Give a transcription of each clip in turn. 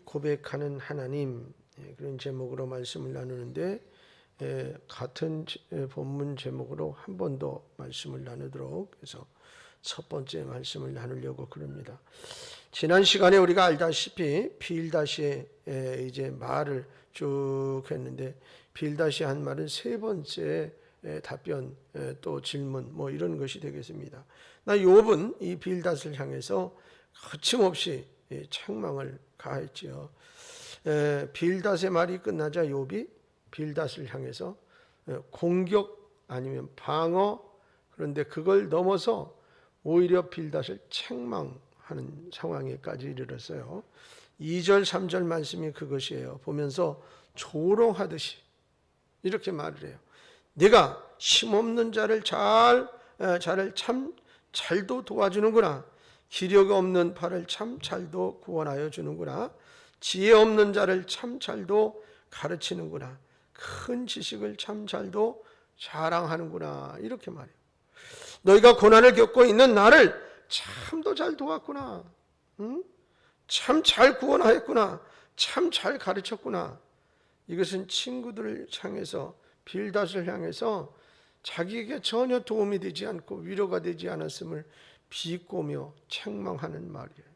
고백하는 하나님, 그런 제목으로 말씀을 나누는데 같은 본문 제목으로 한 번 더 말씀을 나누도록 해서 첫 번째 말씀을 나누려고 그럽니다. 지난 시간에 우리가 알다시피 빌다시의 이제 말을 쭉 했는데, 빌다시 한 말은 세 번째 답변 또 질문 뭐 이런 것이 되겠습니다. 욥은 이 빌닷을 향해서 거침없이 책망을 가했지요. 빌닷의 말이 끝나자 욥이 빌닷을 향해서 공격 아니면 방어, 그런데 그걸 넘어서 오히려 빌닷을 책망하는 상황에까지 이르렀어요. 2절 3절 말씀이 그것이에요. 보면서 조롱하듯이 이렇게 말을 해요. 네가 힘없는 자를 참 잘도 도와주는구나. 기력 없는 팔을 참 잘도 구원하여 주는구나. 지혜 없는 자를 참 잘도 가르치는구나. 큰 지식을 참 잘도 자랑하는구나. 이렇게 말해요. 너희가 고난을 겪고 있는 나를 참도 잘 도왔구나. 참 잘 구원하였구나. 참 잘 가르쳤구나. 이것은 친구들을 향해서, 빌닷을 향해서 자기에게 전혀 도움이 되지 않고 위로가 되지 않았음을 비꼬며 책망하는 말이에요.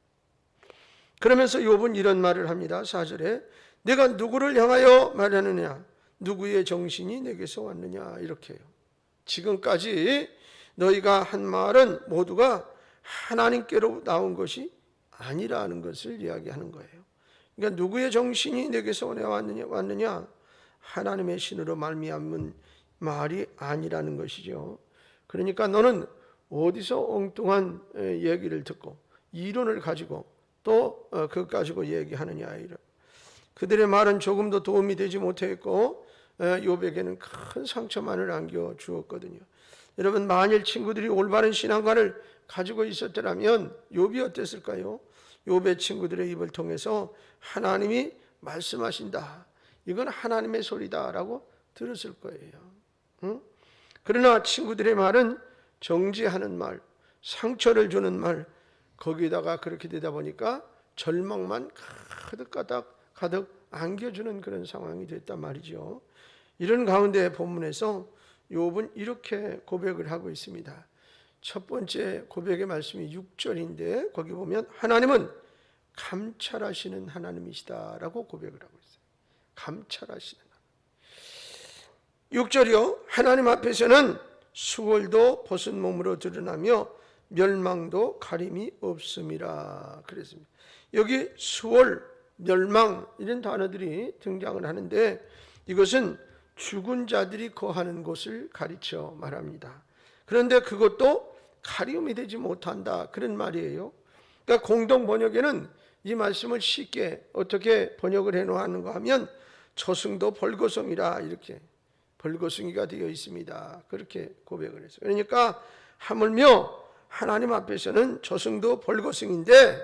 그러면서 욥은 이런 말을 합니다. 4절에 내가 누구를 향하여 말하느냐, 누구의 정신이 내게서 왔느냐, 이렇게 해요. 지금까지 너희가 한 말은 모두가 하나님께로 나온 것이 아니라는 것을 이야기하는 거예요. 그러니까 누구의 정신이 내게서 왔느냐, 하나님의 신으로 말미암은 말이 아니라는 것이죠. 그러니까 너는 어디서 엉뚱한 얘기를 듣고 이론을 가지고 또 그것 가지고 얘기하느냐. 그들의 말은 조금도 도움이 되지 못했고 욥에게는 큰 상처만을 안겨주었거든요. 여러분, 만일 친구들이 올바른 신앙관을 가지고 있었더라면 욥이 어땠을까요? 욥의 친구들의 입을 통해서 하나님이 말씀하신다, 이건 하나님의 소리다라고 들었을 거예요. 그러나 친구들의 말은 정죄하는 말, 상처를 주는 말, 거기다가 그렇게 되다 보니까 절망만 가득 안겨주는 그런 상황이 됐단 말이죠. 이런 가운데 본문에서 욥은 이렇게 고백을 하고 있습니다. 첫 번째 고백의 말씀이 6절인데 거기 보면 하나님은 감찰하시는 하나님이시다라고 고백을 하고 있어요. 감찰하시는 하나님. 6절이요. 하나님 앞에서는 수월도 벗은 몸으로 드러나며 멸망도 가림이 없음이라 그랬습니다. 여기 수월, 멸망 이런 단어들이 등장을 하는데 이것은 죽은 자들이 거하는 곳을 가르쳐 말합니다. 그런데 그것도 가리움이 되지 못한다, 그런 말이에요. 그러니까 공동 번역에는 이 말씀을 쉽게 어떻게 번역을 해놓았는가 하면 저승도 벌거숭이라, 이렇게 벌거숭이가 되어 있습니다. 그렇게 고백을 했어요. 그러니까 하물며 하나님 앞에서는 저승도 벌거숭인데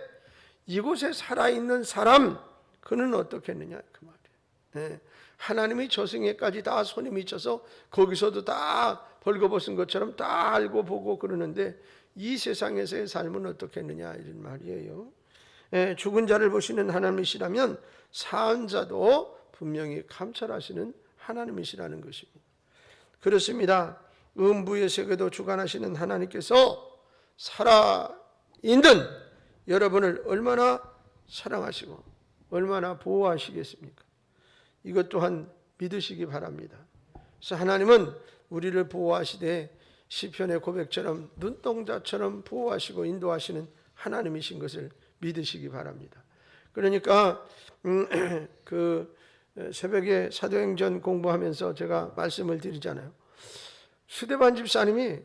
이곳에 살아있는 사람, 그는 어떻겠느냐 그 말이에요. 네. 하나님이 저승에까지 다 손이 미쳐서 거기서도 다 벌거벗은 것처럼 다 알고 보고 그러는데 이 세상에서의 삶은 어떻겠느냐, 이런 말이에요. 죽은 자를 보시는 하나님이시라면 사은 자도 분명히 감찰하시는 하나님이시라는 것입니다. 그렇습니다. 음부의 세계도 주관하시는 하나님께서 살아있는 여러분을 얼마나 사랑하시고 얼마나 보호하시겠습니까? 이것 또한 믿으시기 바랍니다. 그래서 하나님은 우리를 보호하시되 시편의 고백처럼 눈동자처럼 보호하시고 인도하시는 하나님이신 것을 믿으시기 바랍니다. 그러니까 그 새벽에 사도행전 공부하면서 제가 말씀을 드리잖아요. 스데반 집사님이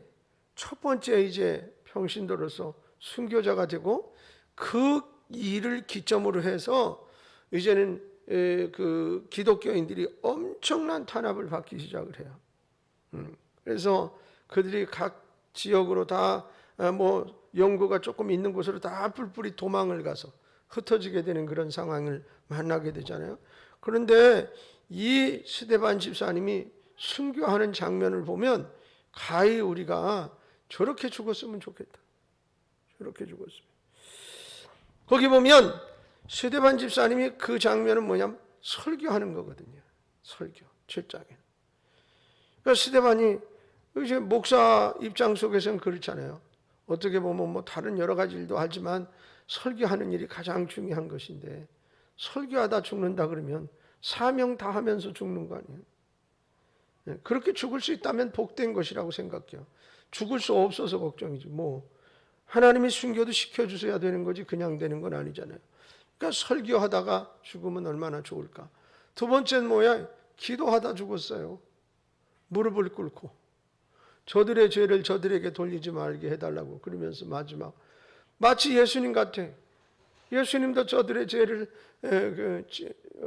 첫 번째 이제 평신도로서 순교자가 되고 그 일을 기점으로 해서 이제는 그 기독교인들이 엄청난 탄압을 받기 시작을 해요. 그래서 그들이 각 지역으로 다 뭐 연고가 조금 있는 곳으로 다 뿔뿔이 도망을 가서 흩어지게 되는 그런 상황을 만나게 되잖아요. 그런데 이 스데반 집사님이 순교하는 장면을 보면 가히 우리가 저렇게 죽었으면 좋겠다. 저렇게 죽었으면. 거기 보면 스데반 집사님이 그 장면은 뭐냐면 설교하는 거거든요. 설교 7장에. 그러니까 스데반이 이제 목사 입장 속에서는 그렇잖아요. 어떻게 보면 뭐 다른 여러 가지 일도 하지만 설교하는 일이 가장 중요한 것인데, 설교하다 죽는다 그러면 사명 다 하면서 죽는 거 아니에요? 그렇게 죽을 수 있다면 복된 것이라고 생각해요. 죽을 수 없어서 걱정이지 뭐 하나님이 순교도 시켜주셔야 되는 거지 그냥 되는 건 아니잖아요. 그러니까 설교하다가 죽으면 얼마나 좋을까. 두 번째는 뭐야? 기도하다 죽었어요. 무릎을 꿇고 저들의 죄를 저들에게 돌리지 말게 해달라고 그러면서 마지막 마치 예수님 같아. 예수님도 저들의 죄를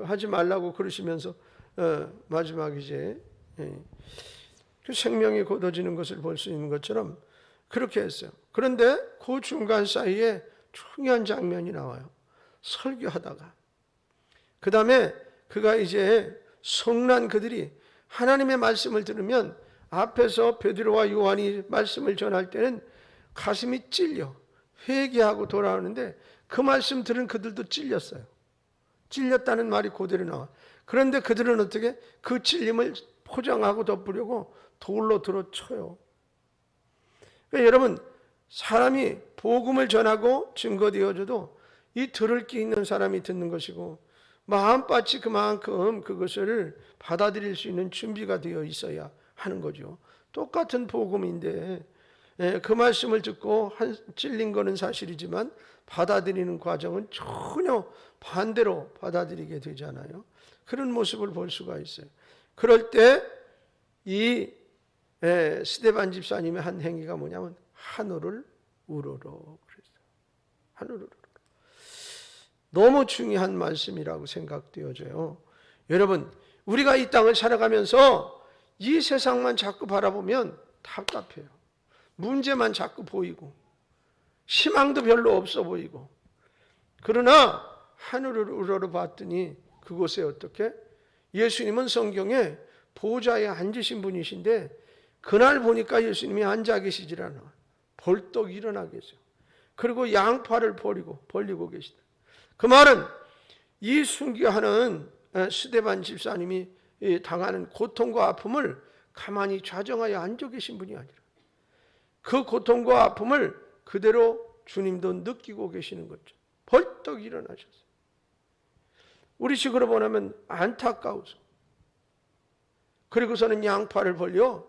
하지 말라고 그러시면서 마지막 이제 그 생명이 곧어지는 것을 볼 수 있는 것처럼 그렇게 했어요. 그런데 그 중간 사이에 중요한 장면이 나와요. 설교하다가 그 다음에 그가 이제 성난 그들이 하나님의 말씀을 들으면 앞에서 베드로와 요한이 말씀을 전할 때는 가슴이 찔려 회개하고 돌아오는데 그 말씀 들은 그들도 찔렸어요. 찔렸다는 말이 그대로 나와. 그런데 그들은 어떻게 그 찔림을 포장하고 덮으려고 돌로 들어쳐요. 그러니까 여러분, 사람이 복음을 전하고 증거되어줘도 이 들을 게 있는 사람이 듣는 것이고 마음밭이 그만큼 그것을 받아들일 수 있는 준비가 되어 있어야 하는 거죠. 똑같은 복음인데 그 말씀을 듣고 찔린 거는 사실이지만 받아들이는 과정은 전혀 반대로 받아들이게 되잖아요. 그런 모습을 볼 수가 있어요. 그럴 때 이 스데반 집사님의 한 행위가 뭐냐면 하늘을 우러러 그랬어요. 하늘을 우러러. 너무 중요한 말씀이라고 생각되어져요. 여러분, 우리가 이 땅을 살아가면서 이 세상만 자꾸 바라보면 답답해요. 문제만 자꾸 보이고 희망도 별로 없어 보이고. 그러나 하늘을 우러러 봤더니 그곳에 어떻게? 예수님은 성경에 보좌에 앉으신 분이신데 그날 보니까 예수님이 앉아 계시질 않아. 벌떡 일어나 계세요. 그리고 양팔을 벌리고 계시다. 그 말은 이 순교하는 스데반 집사님이 당하는 고통과 아픔을 가만히 좌정하여 앉아 계신 분이 아니라 그 고통과 아픔을 그대로 주님도 느끼고 계시는 거죠. 벌떡 일어나셨어요. 우리식으로 보면 안타까워서. 그리고서는 양팔을 벌려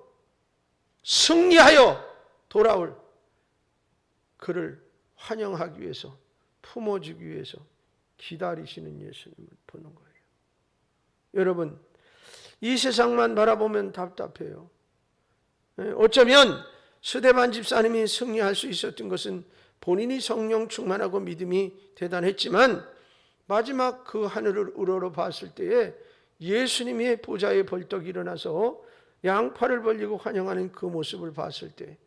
승리하여 돌아올 그를 환영하기 위해서 품어주기 위해서 기다리시는 예수님을 보는 거예요. 여러분, 이 세상만 바라보면 답답해요. 어쩌면 스데반 집사님이 승리할 수 있었던 것은 본인이 성령 충만하고 믿음이 대단했지만 마지막 그 하늘을 우러러 봤을 때에 예수님이 보좌에 벌떡 일어나서 양팔을 벌리고 환영하는 그 모습을 봤을 때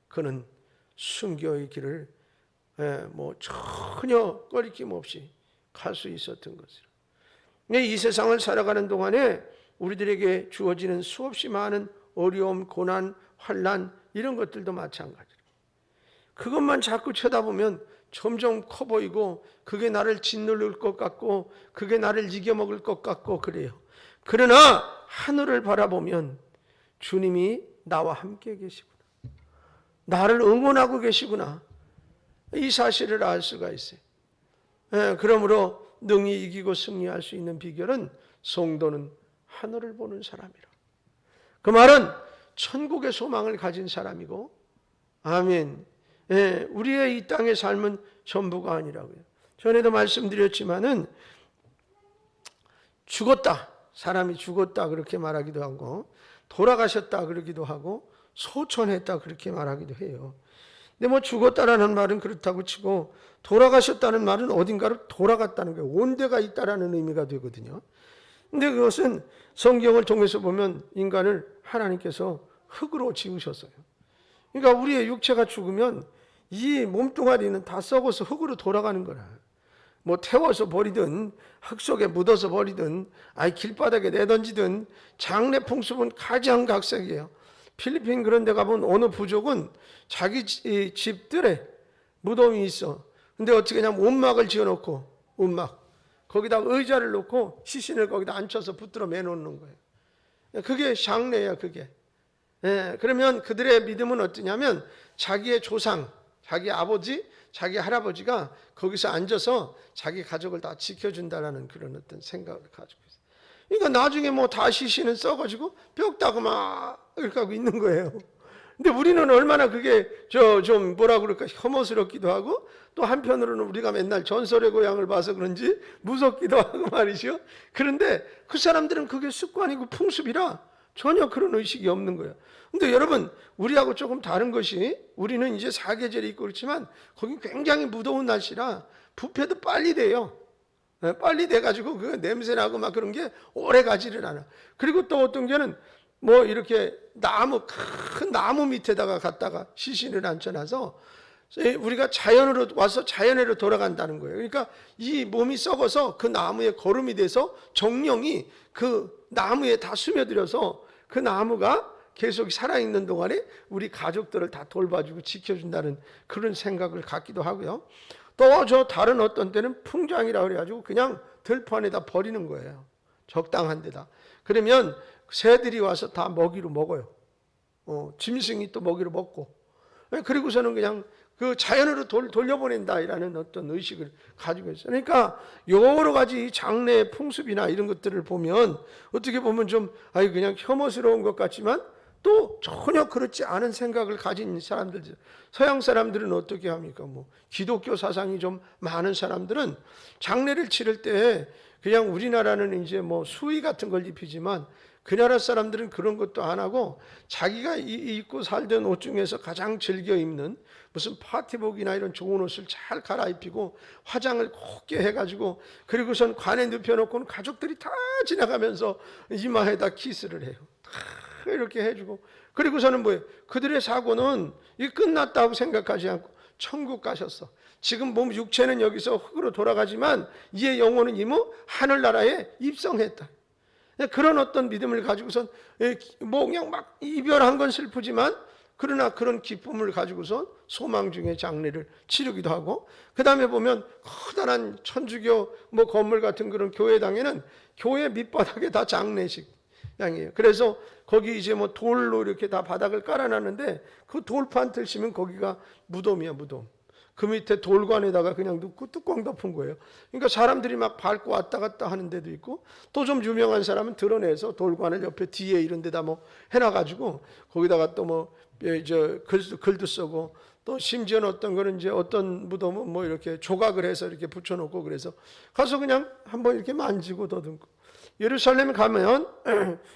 그는 순교의 길을 전혀 꺼리낌 없이 갈 수 있었던 것이라. 이 세상을 살아가는 동안에 우리들에게 주어지는 수없이 많은 어려움, 고난, 환난 이런 것들도 마찬가지로 그것만 자꾸 쳐다보면 점점 커 보이고 그게 나를 짓누를 것 같고 그게 나를 이겨먹을 것 같고 그래요. 그러나 하늘을 바라보면 주님이 나와 함께 계시구나. 나를 응원하고 계시구나. 이 사실을 알 수가 있어요. 그러므로 능히 이기고 승리할 수 있는 비결은 성도는 하늘을 보는 사람이라. 그 말은 천국의 소망을 가진 사람이고 아멘. 우리의 이 땅의 삶은 전부가 아니라고요. 전에도 말씀드렸지만은 죽었다. 사람이 죽었다 그렇게 말하기도 하고 돌아가셨다 그러기도 하고 소천했다 그렇게 말하기도 해요. 근데 뭐 죽었다라는 말은 그렇다고 치고 돌아가셨다는 말은 어딘가로 돌아갔다는 거예요. 온 데가 있다라는 의미가 되거든요. 근데 그것은 성경을 통해서 보면 인간을 하나님께서 흙으로 지으셨어요. 그러니까 우리의 육체가 죽으면 이 몸뚱아리는 다 썩어서 흙으로 돌아가는 거라. 뭐 태워서 버리든 흙 속에 묻어서 버리든 길바닥에 내던지든 장래 풍습은 가지각색이에요. 필리핀 그런 데 가보면 어느 부족은 자기 집들에 무덤이 있어. 근데 어떻게 하냐면 옷막을 지어놓고, 옷막 거기다 의자를 놓고 시신을 거기다 앉혀서 붙들어 매놓는 거예요. 그게 장례야, 그게. 예, 그러면 그들의 믿음은 어떠냐면 자기의 조상, 자기 아버지, 자기 할아버지가 거기서 앉아서 자기 가족을 다 지켜준다라는 그런 어떤 생각을 가지고 있어요. 그러니까 나중에 뭐 다 시신은 썩어지고 뼈 따고 막 이렇게 하고 있는 거예요. 근데 우리는 얼마나 그게 좀 뭐라 그럴까 혐오스럽기도 하고, 또 한편으로는 우리가 맨날 전설의 고향을 봐서 그런지 무섭기도 하고 말이죠. 그런데 그 사람들은 그게 습관이고 풍습이라 전혀 그런 의식이 없는 거예요. 근데 여러분, 우리하고 조금 다른 것이, 우리는 이제 사계절이 있고 그렇지만 거기 굉장히 무더운 날씨라 부패도 빨리 돼요. 빨리 돼가지고 그 냄새나고 막 그런 게 오래 가지를 않아. 그리고 또 어떤 게는 뭐 이렇게 큰 나무 밑에다가 갖다가 시신을 앉혀놔서 우리가 자연으로 와서 자연으로 돌아간다는 거예요. 그러니까 이 몸이 썩어서 그 나무에 거름이 돼서 정령이 그 나무에 다 스며들어서 그 나무가 계속 살아있는 동안에 우리 가족들을 다 돌봐주고 지켜준다는 그런 생각을 갖기도 하고요. 또 저 다른 어떤 때는 풍장이라 그래가지고 그냥 들판에다 버리는 거예요. 적당한 데다. 그러면 새들이 와서 다 먹이로 먹어요. 짐승이 또 먹이로 먹고. 그리고서는 그냥 그 자연으로 돌려보낸다라는 어떤 의식을 가지고 있어요. 그러니까 여러 가지 장래의 풍습이나 이런 것들을 보면 어떻게 보면 좀 그냥 혐오스러운 것 같지만 또 전혀 그렇지 않은 생각을 가진 사람들, 서양 사람들은 어떻게 합니까? 뭐 기독교 사상이 좀 많은 사람들은 장례를 치를 때 그냥 우리나라는 이제 뭐 수의 같은 걸 입히지만 그 나라 사람들은 그런 것도 안 하고 자기가 입고 살던 옷 중에서 가장 즐겨 입는 무슨 파티복이나 이런 좋은 옷을 잘 갈아입히고 화장을 곱게 해가지고 그리고선 관에 눕혀놓고는 가족들이 다 지나가면서 이마에다 키스를 해요. 다 이렇게 해주고 그리고서는 뭐예요? 그들의 사고는 이게 끝났다고 생각하지 않고 천국 가셨어. 지금 몸 육체는 여기서 흙으로 돌아가지만 이의 영혼은 이미 하늘나라에 입성했다. 그런 어떤 믿음을 가지고선 뭐 그냥 막 이별한 건 슬프지만 그러나 그런 기쁨을 가지고선 소망 중에 장례를 치르기도 하고, 그 다음에 보면 커다란 천주교 뭐 건물 같은 그런 교회당에는 교회 밑바닥에 다 장례식장이에요. 그래서 거기 이제 뭐 돌로 이렇게 다 바닥을 깔아놨는데 그 돌판 들시면 거기가 무덤이야, 무덤. 그 밑에 돌관에다가 그냥 넣고 뚜껑 덮은 거예요. 그러니까 사람들이 막 밟고 왔다 갔다 하는 데도 있고, 또 좀 유명한 사람은 드러내서 돌관을 옆에 뒤에 이런 데다 뭐 해놔가지고 거기다가 또 뭐 글도 쓰고, 또 심지어는 어떤 거는 이제 어떤 무덤은 뭐 이렇게 조각을 해서 이렇게 붙여놓고, 그래서 가서 그냥 한번 이렇게 만지고 더듬고. 예루살렘에 가면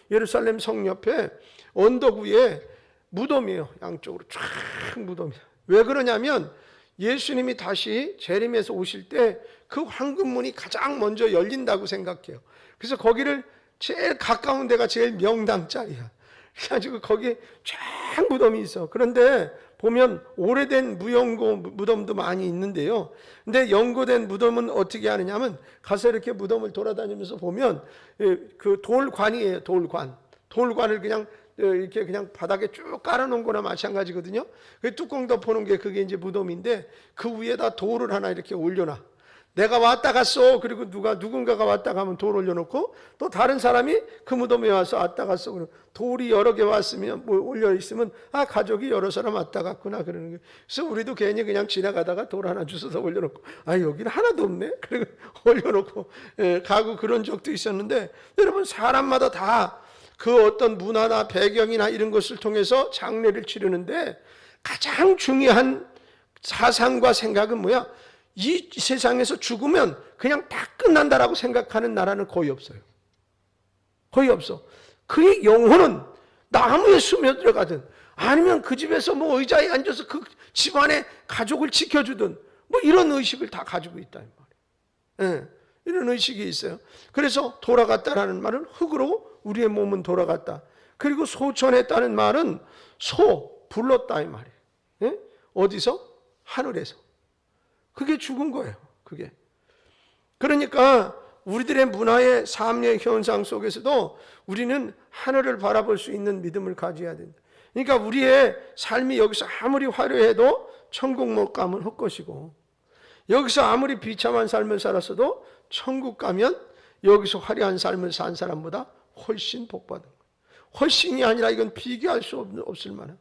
예루살렘 성 옆에 언덕 위에 무덤이에요. 양쪽으로 쫙 무덤이야. 왜 그러냐면 예수님이 다시 재림해서 오실 때 그 황금문이 가장 먼저 열린다고 생각해요. 그래서 거기를 제일 가까운 데가 제일 명당 자리야. 그래가지고 거기에 쫙 무덤이 있어. 그런데 보면 오래된 무연고 무덤도 많이 있는데요. 근데 연고된 무덤은 어떻게 하느냐면 가서 이렇게 무덤을 돌아다니면서 보면 그 돌관이에요. 돌관을 그냥 이렇게 그냥 바닥에 쭉 깔아놓은 거나 마찬가지거든요. 그 뚜껑 덮어놓은 게 그게 이제 무덤인데 그 위에다 돌을 하나 이렇게 올려놔. 내가 왔다 갔어. 그리고 누군가가 왔다 가면 돌 올려놓고, 또 다른 사람이 그 무덤에 와서 왔다 갔어. 그럼 돌이 여러 개 왔으면 뭐 올려 있으면 가족이 여러 사람 왔다 갔구나 그러는 거예요. 그래서 우리도 괜히 그냥 지나가다가 돌 하나 주워서 올려놓고 여기는 하나도 없네. 그리고 올려놓고 가고 그런 적도 있었는데, 여러분 사람마다 다 그 어떤 문화나 배경이나 이런 것을 통해서 장례를 치르는데 가장 중요한 사상과 생각은 뭐야? 이 세상에서 죽으면 그냥 다 끝난다라고 생각하는 나라는 거의 없어요. 거의 없어. 그의 영혼은 나무에 스며들어가든 아니면 그 집에서 뭐 의자에 앉아서 그 집안의 가족을 지켜주든 뭐 이런 의식을 다 가지고 있다. 이런 의식이 있어요. 그래서 돌아갔다라는 말은 흙으로 우리의 몸은 돌아갔다. 그리고 소천했다는 말은 불렀다 이 말이에요. 어디서? 하늘에서. 그게 죽은 거예요. 그게. 그러니까 우리들의 문화의 삶의 현상 속에서도 우리는 하늘을 바라볼 수 있는 믿음을 가져야 된다. 그러니까 우리의 삶이 여기서 아무리 화려해도 천국 못 가면 헛것이고, 여기서 아무리 비참한 삶을 살았어도 천국 가면 여기서 화려한 삶을 산 사람보다 훨씬 복받은 거예요. 훨씬이 아니라 이건 비교할 수 없을 만한.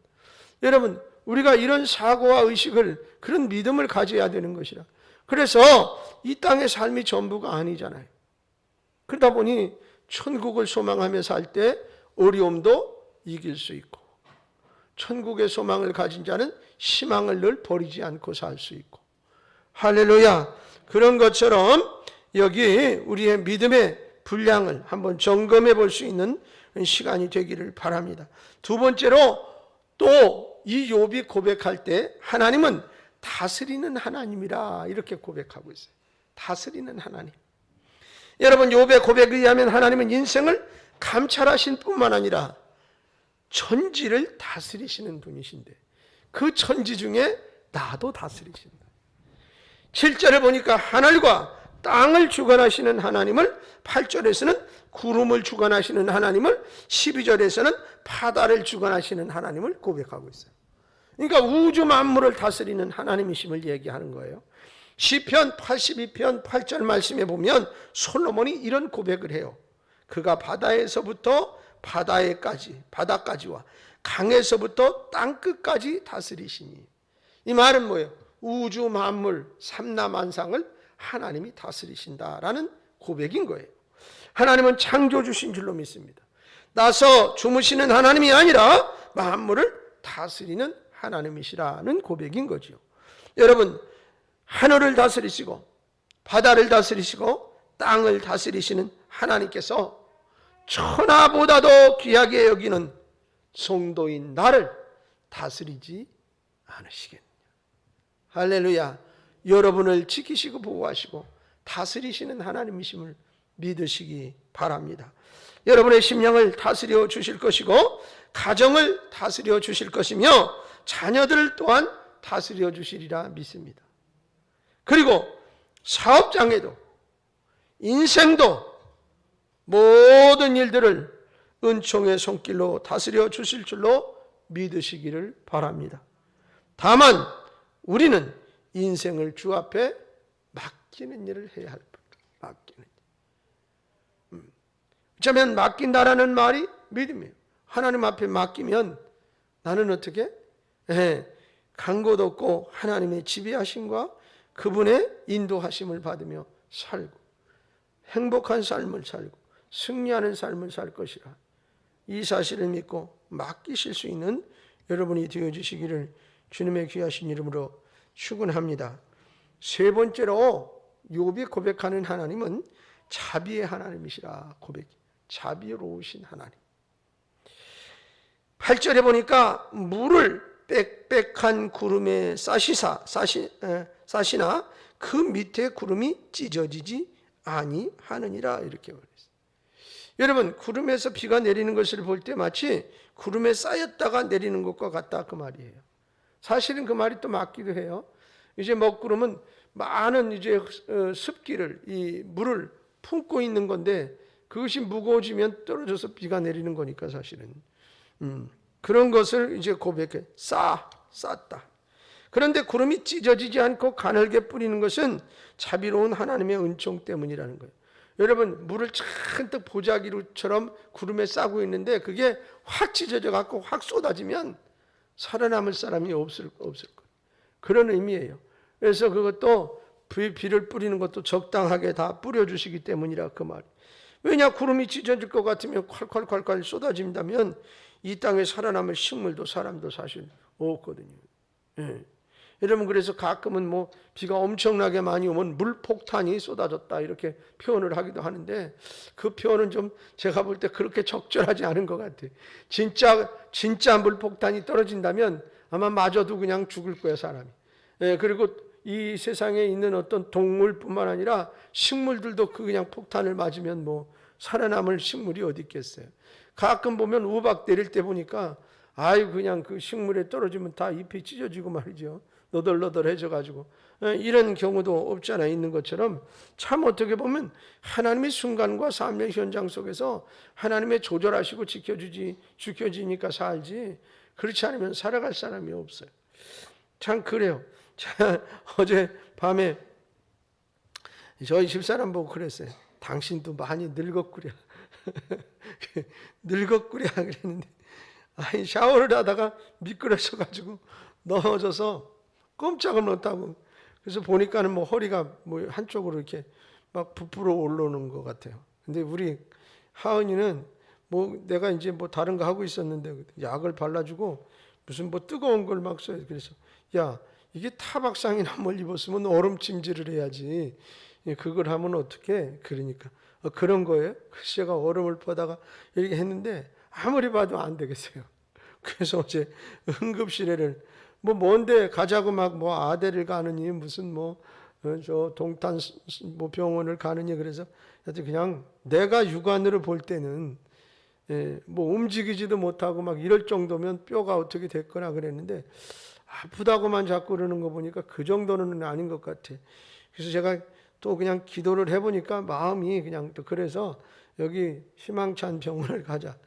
여러분, 우리가 이런 사고와 의식을, 그런 믿음을 가져야 되는 것이라. 그래서 이 땅의 삶이 전부가 아니잖아요. 그러다 보니 천국을 소망하며 살 때 어려움도 이길 수 있고, 천국의 소망을 가진 자는 희망을 늘 버리지 않고 살 수 있고. 할렐루야. 그런 것처럼 여기 우리의 믿음의 분량을 한번 점검해 볼 수 있는 시간이 되기를 바랍니다. 두 번째로 또 이 욥이 고백할 때 하나님은 다스리는 하나님이라 이렇게 고백하고 있어요. 다스리는 하나님. 여러분, 욥의 고백에 의하면 하나님은 인생을 감찰하신 뿐만 아니라 천지를 다스리시는 분이신데 그 천지 중에 나도 다스리신다. 7절에 보니까 하늘과 땅을 주관하시는 하나님을, 8절에서는 구름을 주관하시는 하나님을, 12절에서는 바다를 주관하시는 하나님을 고백하고 있어요. 그러니까 우주 만물을 다스리는 하나님이심을 얘기하는 거예요. 시편 82편 8절 말씀에 보면 솔로몬이 이런 고백을 해요. 그가 바다에서부터 바다까지와 강에서부터 땅끝까지 다스리시니. 이 말은 뭐예요? 우주 만물 삼라만상을 하나님이 다스리신다라는 고백인 거예요. 하나님은 창조주신 줄로 믿습니다. 나서 주무시는 하나님이 아니라 만물을 다스리는 하나님이시라는 고백인 거죠. 여러분, 하늘을 다스리시고 바다를 다스리시고 땅을 다스리시는 하나님께서 천하보다도 귀하게 여기는 성도인 나를 다스리지 않으시겠느냐. 할렐루야. 여러분을 지키시고 보호하시고 다스리시는 하나님이심을 믿으시기 바랍니다. 여러분의 심령을 다스려 주실 것이고 가정을 다스려 주실 것이며 자녀들을 또한 다스려 주시리라 믿습니다. 그리고 사업장에도 인생도 모든 일들을 은총의 손길로 다스려 주실 줄로 믿으시기를 바랍니다. 다만 우리는 인생을 주 앞에 맡기는 일을 해야 할 뿐. 맡기는 일. 어쩌면 맡긴다라는 말이 믿음이에요. 하나님 앞에 맡기면 나는 어떻게? 간 곳 없고 하나님의 지배하심과 그분의 인도하심을 받으며 살고 행복한 삶을 살고 승리하는 삶을 살 것이라. 이 사실을 믿고 맡기실 수 있는 여러분이 되어주시기를 주님의 귀하신 이름으로 축원합니다. 세 번째로 욥이 고백하는 하나님은 자비의 하나님이시라 고백. 자비로우신 하나님. 8절에 보니까 물을 빽빽한 구름에 싸시나 그 밑에 구름이 찢어지지 아니하느니라 이렇게 말했어요. 여러분, 구름에서 비가 내리는 것을 볼 때 마치 구름에 쌓였다가 내리는 것과 같다 그 말이에요. 사실은 그 말이 또 맞기도 해요. 이제 먹구름은 많은 이제 습기를, 이 물을 품고 있는 건데 그것이 무거워지면 떨어져서 비가 내리는 거니까 사실은. 그런 것을 이제 고백해. 쌌다. 그런데 구름이 찢어지지 않고 가늘게 뿌리는 것은 자비로운 하나님의 은총 때문이라는 거예요. 여러분, 물을 잔뜩 보자기처럼 구름에 싸고 있는데 그게 확 찢어져 갖고 확 쏟아지면 살아남을 사람이 없을 거예요. 그런 의미예요. 그래서 그것도 비를 뿌리는 것도 적당하게 다 뿌려주시기 때문이라 그 말. 왜냐, 구름이 찢어질 것 같으면 콸콸콸콸 쏟아진다면 이 땅에 살아남을 식물도 사람도 사실 없거든요. 예. 여러분, 그래서 가끔은 뭐 비가 엄청나게 많이 오면 물폭탄이 쏟아졌다 이렇게 표현을 하기도 하는데 그 표현은 좀 제가 볼 때 그렇게 적절하지 않은 것 같아요. 진짜 물폭탄이 떨어진다면 아마 마저도 그냥 죽을 거예요, 사람이. 예, 그리고 이 세상에 있는 어떤 동물뿐만 아니라 식물들도 그 그냥 폭탄을 맞으면 뭐 살아남을 식물이 어디 있겠어요. 가끔 보면 우박 내릴 때 보니까 아유 그냥 그 식물에 떨어지면 다 잎이 찢어지고 말이죠. 너덜너덜해져 가지고 이런 경우도 없지 않아 있는 것처럼 참 어떻게 보면 하나님의 순간과 삶의 현장 속에서 하나님의 조절하시고 지켜지니까 살지 그렇지 않으면 살아갈 사람이 없어요. 참 그래요. 어제 밤에 저희 집사람 보고 그랬어요. 당신도 많이 늙었구려. 늙었구려 그랬는데, 아니 샤워를 하다가 미끄러져 가지고 넘어져서 꼼짝을 못하고, 그래서 보니까는 뭐 허리가 뭐 한쪽으로 이렇게 막 부풀어 올라오는 것 같아요. 근데 우리 하은이는 뭐 내가 이제 뭐 다른 거 하고 있었는데 약을 발라주고 무슨 뭐 뜨거운 걸 막 써요. 그래서 야, 이게 타박상이나 뭘 입었으면 얼음찜질을 해야지, 그걸 하면 어떡해? 그러니까 그런 거예요. 그래서 제가 얼음을 퍼다가 이렇게 했는데 아무리 봐도 안 되겠어요. 그래서 어제 응급실에를 뭐 뭔데 가자고 막 뭐 아대를 가느니 무슨 뭐 저 동탄 뭐 병원을 가느니, 그래서 하여튼 그냥 내가 육안으로 볼 때는 뭐 움직이지도 못하고 막 이럴 정도면 뼈가 어떻게 됐거나 그랬는데, 아프다고만 자꾸 그러는 거 보니까 그 정도는 아닌 것 같아. 그래서 제가 또 그냥 기도를 해보니까 마음이 그냥 또 그래서 여기 희망찬 병원을 가자.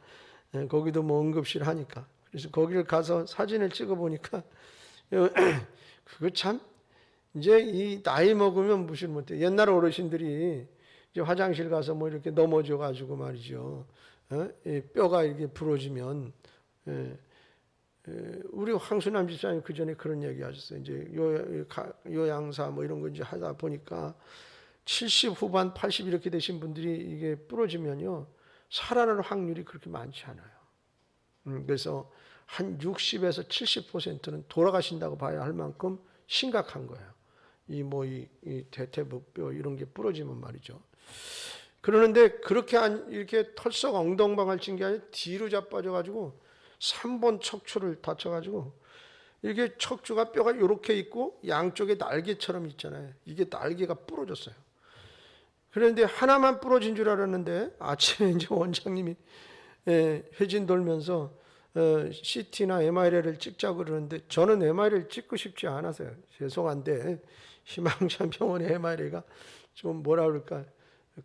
거기도 뭐 응급실 하니까. 그래서 거기를 가서 사진을 찍어 보니까 그거 참 이제 이 나이 먹으면 무슨 못해. 옛날 어르신들이 이제 화장실 가서 뭐 이렇게 넘어져 가지고 말이죠. 이 뼈가 이렇게 부러지면, 우리 황순남 집사님 그 전에 그런 얘기 하셨어요. 이제 요양사 뭐 이런 거 이제 하다 보니까 70 후반 80 이렇게 되신 분들이 이게 부러지면요, 살아날 확률이 그렇게 많지 않아요. 그래서 한 60에서 70%는 돌아가신다고 봐야 할 만큼 심각한 거예요. 이 대퇴부뼈 이런 게 부러지면 말이죠. 그러는데 그렇게 이렇게 털썩 엉덩방아를 친 게 아니라 뒤로 자빠져가지고 3번 척추를 다쳐가지고, 이게 척추가 뼈가 이렇게 있고 양쪽에 날개처럼 있잖아요. 이게 날개가 부러졌어요. 그런데 하나만 부러진 줄 알았는데 아침에 이제 원장님이 회진 돌면서 CT나 MRI를 찍자고 그러는데, 저는 MRI를 찍고 싶지 않아서요. 죄송한데 희망찬 병원의 MRI가 좀 뭐라 그럴까,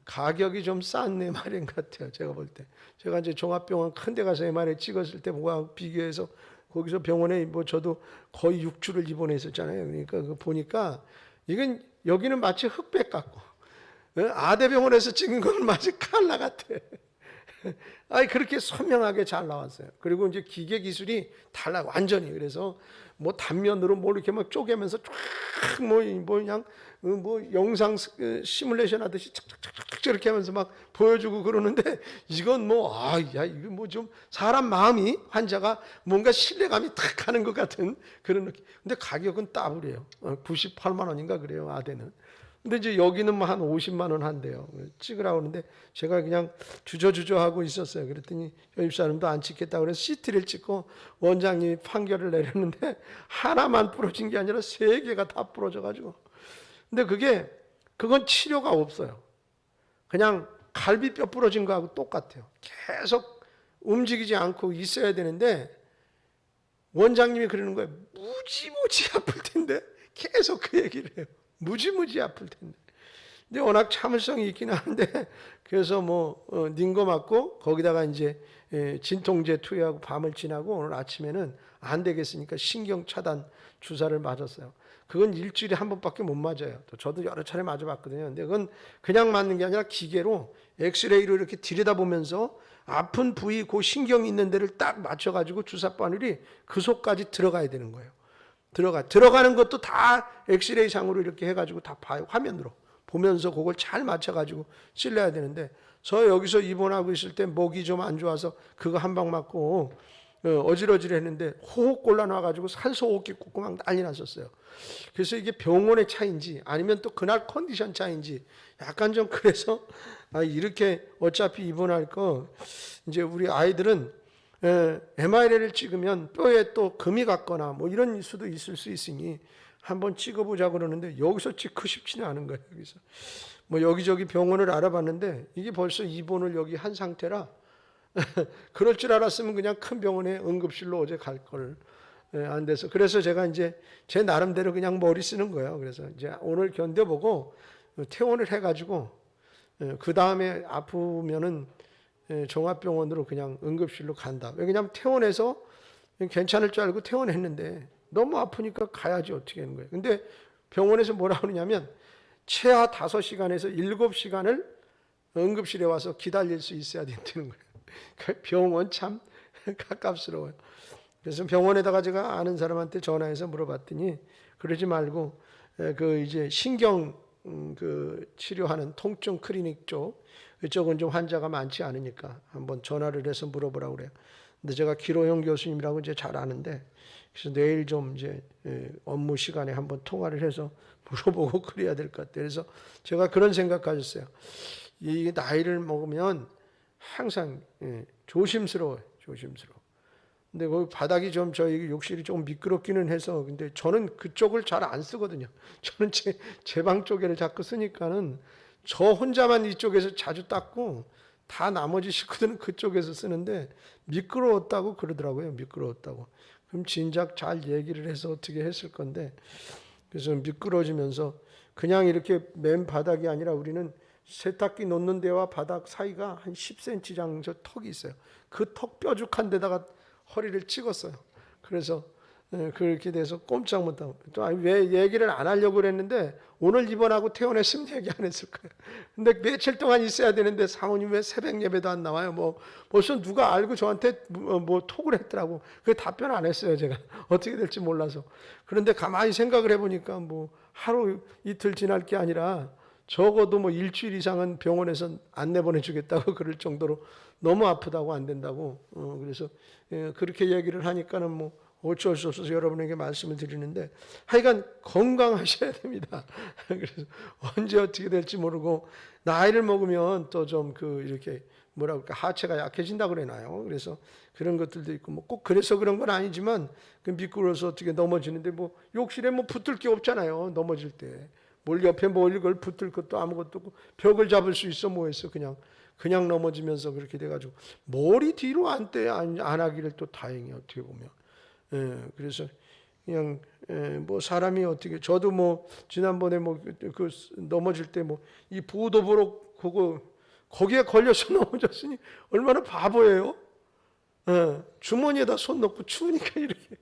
가격이 좀 싼 MRI 같아요. 제가 볼 때. 제가 이제 종합병원 큰 데 가서 MRI 찍었을 때 뭐가 비교해서, 거기서 병원에 뭐 저도 거의 6주를 입원했었잖아요. 그러니까 그 보니까 이건 여기는 마치 흑백 같고, 아대병원에서 찍은 건 마치 칼라 같아. 아니 그렇게 선명하게 잘 나왔어요. 그리고 이제 기계 기술이 달라 완전히. 그래서 뭐 단면으로 뭐 이렇게 막 쪼개면서 쫙뭐 그냥 뭐 영상 시뮬레이션 하듯이 착착착착 이렇게 하면서 막 보여주고 그러는데, 이건 뭐 야 이거 뭐 좀 사람 마음이, 환자가 뭔가 신뢰감이 탁 가는 것 같은 그런 느낌. 근데 가격은 따블이에요. 98만 원인가 그래요, 아대는. 근데 이제 여기는 뭐 한 50만 원 한대요. 찍으라고 하는데 제가 그냥 주저주저 하고 있었어요. 그랬더니 여입사람도 안 찍겠다고 그래서 CT를 찍고 원장님이 판결을 내렸는데, 하나만 부러진 게 아니라 3개가 다 부러져가지고. 근데 그건 치료가 없어요. 그냥 갈비뼈 부러진 거하고 똑같아요. 계속 움직이지 않고 있어야 되는데, 원장님이 그러는 거예요. 무지무지 아플 텐데. 계속 그 얘기를 해요. 무지무지 아플 텐데. 근데 워낙 참을성이 있긴 한데, 그래서 뭐 닌거 맞고 거기다가 이제 진통제 투여하고 밤을 지나고 오늘 아침에는 안 되겠으니까 신경 차단 주사를 맞았어요. 그건 일주일에 한 번밖에 못 맞아요. 또 저도 여러 차례 맞아봤거든요. 근데 그건 그냥 맞는 게 아니라 기계로 엑스레이로 이렇게 들여다보면서 아픈 부위, 그 신경이 있는 데를 딱 맞춰가지고 주사 바늘이 그 속까지 들어가야 되는 거예요. 들어가는 것도 다 엑스레이 상으로 이렇게 해가지고 다 봐요. 화면으로 보면서 그걸 잘 맞춰가지고 찔러야 되는데, 저 여기서 입원하고 있을 때 목이 좀 안 좋아서 그거 한 방 맞고 어지러지했는데 호흡 곤란와가지고 산소호흡기 꽂고 막 난리 났었어요. 그래서 이게 병원의 차이인지 아니면 또 그날 컨디션 차이인지 약간 좀, 그래서 이렇게 어차피 입원할 거, 이제 우리 아이들은 MRI를 찍으면 뼈에 또 금이 갔거나 뭐 이런 수도 있을 수 있으니 한번 찍어보자 그러는데, 여기서 찍고 싶지는 않은 거예요. 여기서 뭐 여기저기 병원을 알아봤는데 이게 벌써 입원을 여기 한 상태라 그럴 줄 알았으면 그냥 큰 병원에 응급실로 어제 갈 걸 안 돼서, 그래서 제가 이제 제 나름대로 그냥 머리 쓰는 거예요. 그래서 이제 오늘 견뎌보고 퇴원을 해가지고 그 다음에 아프면은 종합병원으로 그냥 응급실로 간다. 왜냐하면 퇴원해서 괜찮을 줄 알고 퇴원했는데 너무 아프니까 가야지 어떻게 하는 거예요. 근데 병원에서 뭐라 그러냐면 최하 5시간에서 7시간을 응급실에 와서 기다릴 수 있어야 된다는 거예요. 병원 참 가깝스러워요. 그래서 병원에다가 제가 아는 사람한테 전화해서 물어봤더니 그러지 말고 그 이제 신경 그 치료하는 통증 클리닉 쪽 이쪽은 좀 환자가 많지 않으니까 한번 전화를 해서 물어보라고 그래요. 근데 제가 기로영 교수님이라고 이제 잘 아는데 그래서 내일 좀 이제 업무 시간에 한번 통화를 해서 물어보고 그래야 될 것 같아요. 그래서 제가 그런 생각 가졌어요. 이 나이를 먹으면 항상 조심스러워요. 조심스러워. 근데 그 바닥이 좀 저희 욕실이 조금 미끄럽기는 해서 근데 저는 그쪽을 잘 안 쓰거든요. 저는 제 방 쪽에를 자꾸 쓰니까는 저 혼자만 이쪽에서 자주 닦고 다 나머지 식구들은 그쪽에서 쓰는데 미끄러웠다고 그러더라고요. 미끄러웠다고. 그럼 진작 잘 얘기를 해서 어떻게 했을 건데 그래서 미끄러지면서 그냥 이렇게 맨 바닥이 아니라 우리는 세탁기 놓는 데와 바닥 사이가 한 10cm 정도 턱이 있어요. 그 턱 뾰족한 데다가 허리를 찍었어요. 그래서 그렇게 돼서 꼼짝 못하고 또 왜 얘기를 안 하려고 그랬는데 오늘 입원하고 퇴원했으면 얘기 안 했을 거예요. 근데 며칠 동안 있어야 되는데 사모님 왜 새벽 예배도 안 나와요? 뭐 벌써 누가 알고 저한테 뭐 톡을 했더라고. 그 답변 안 했어요. 제가 어떻게 될지 몰라서. 그런데 가만히 생각을 해보니까 뭐 하루 이틀 지날 게 아니라 적어도 뭐 일주일 이상은 병원에서 안 내보내주겠다고 그럴 정도로 너무 아프다고 안 된다고. 그래서 그렇게 얘기를 하니까는 뭐 어쩔 수 없어서 여러분에게 말씀을 드리는데 하여간 건강하셔야 됩니다. 그래서 언제 어떻게 될지 모르고 나이를 먹으면 또 좀 그 이렇게 뭐라 그럴까 하체가 약해진다고 그러나요? 그래서 그런 것들도 있고 뭐 꼭 그래서 그런 건 아니지만 그 미끄러워서 어떻게 넘어지는데 뭐 욕실에 뭐 붙을 게 없잖아요. 넘어질 때. 뭘 옆에 뭘 이걸 붙을 것도 아무것도 없고 벽을 잡을 수 있어 뭐 했어. 그냥 넘어지면서 그렇게 돼가지고 머리 뒤로 안 하기를 또 다행히 어떻게 보면. 그래서 그냥 뭐 사람이 어떻게 저도 뭐 지난번에 뭐 그 넘어질 때 뭐 이 보도보로 그거 거기에 걸려서 넘어졌으니 얼마나 바보예요. 주머니에다 손 넣고 추우니까 이렇게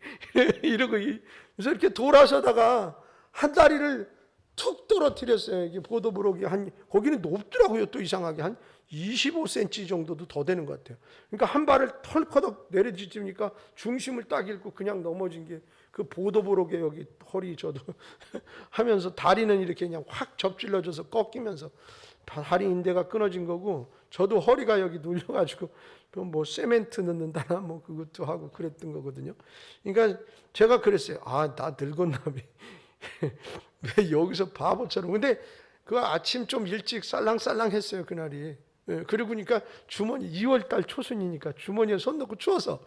이러고 그래서 이렇게 돌아서다가 한 다리를 툭 떨어뜨렸어요. 이게 보도브록이 거기는 높더라고요. 또 이상하게 한 25cm 정도도 더 되는 것 같아요. 그러니까 한 발을 털커덕 내려지니까 중심을 딱 잃고 그냥 넘어진 게 그 보도브록에 여기 허리 저도 하면서 다리는 이렇게 그냥 확 접질러져서 꺾이면서 다리 인대가 끊어진 거고 저도 허리가 여기 눌려가지고 뭐 세멘트 넣는다나 뭐 그것도 하고 그랬던 거거든요. 그러니까 제가 그랬어요. 나 늙었나 봐. 왜 여기서 바보처럼. 근데 그 아침 좀 일찍 살랑살랑 했어요. 그날이. 그러고 보니까 주머니 2월달 초순이니까 주머니에 손 넣고 추워서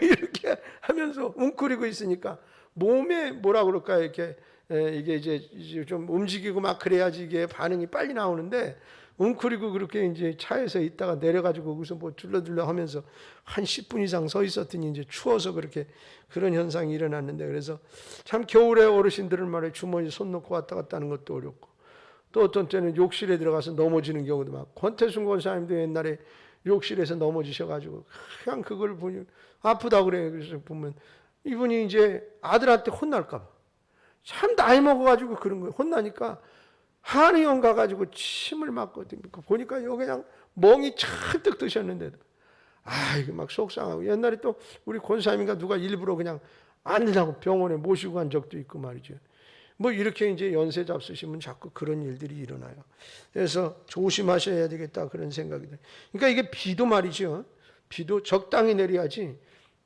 이렇게 하면서 웅크리고 있으니까 몸에 뭐라 그럴까요? 이렇게 이게 이제 좀 움직이고 막 그래야지 이게 반응이 빨리 나오는데 웅크리고 그렇게 이제 차에서 있다가 내려가지고 거기서 뭐 둘러둘러 하면서 한 10분 이상 서 있었더니 이제 추워서 그렇게 그런 현상이 일어났는데 그래서 참 겨울에 어르신들은 말에 주머니 손 넣고 왔다 갔다 하는 것도 어렵고 또 어떤 때는 욕실에 들어가서 넘어지는 경우도 많고 권태순 권사님도 옛날에 욕실에서 넘어지셔가지고 그냥 그걸 보니 아프다고 그래요. 그래서 보면 이분이 이제 아들한테 혼날까 봐 참 나이 먹어가지고 그런 거예요. 혼나니까 한의원 가가지고 침을 맞고 보니까 여기 그냥 멍이 잔뜩 드셨는데도 이게 막 속상하고 옛날에 또 우리 권사님인가 누가 일부러 그냥 안 되냐고 병원에 모시고 간 적도 있고 말이죠. 뭐 이렇게 이제 연세 잡수시면 자꾸 그런 일들이 일어나요. 그래서 조심하셔야 되겠다 그런 생각이 들어요. 그러니까 이게 비도 말이죠. 비도 적당히 내려야지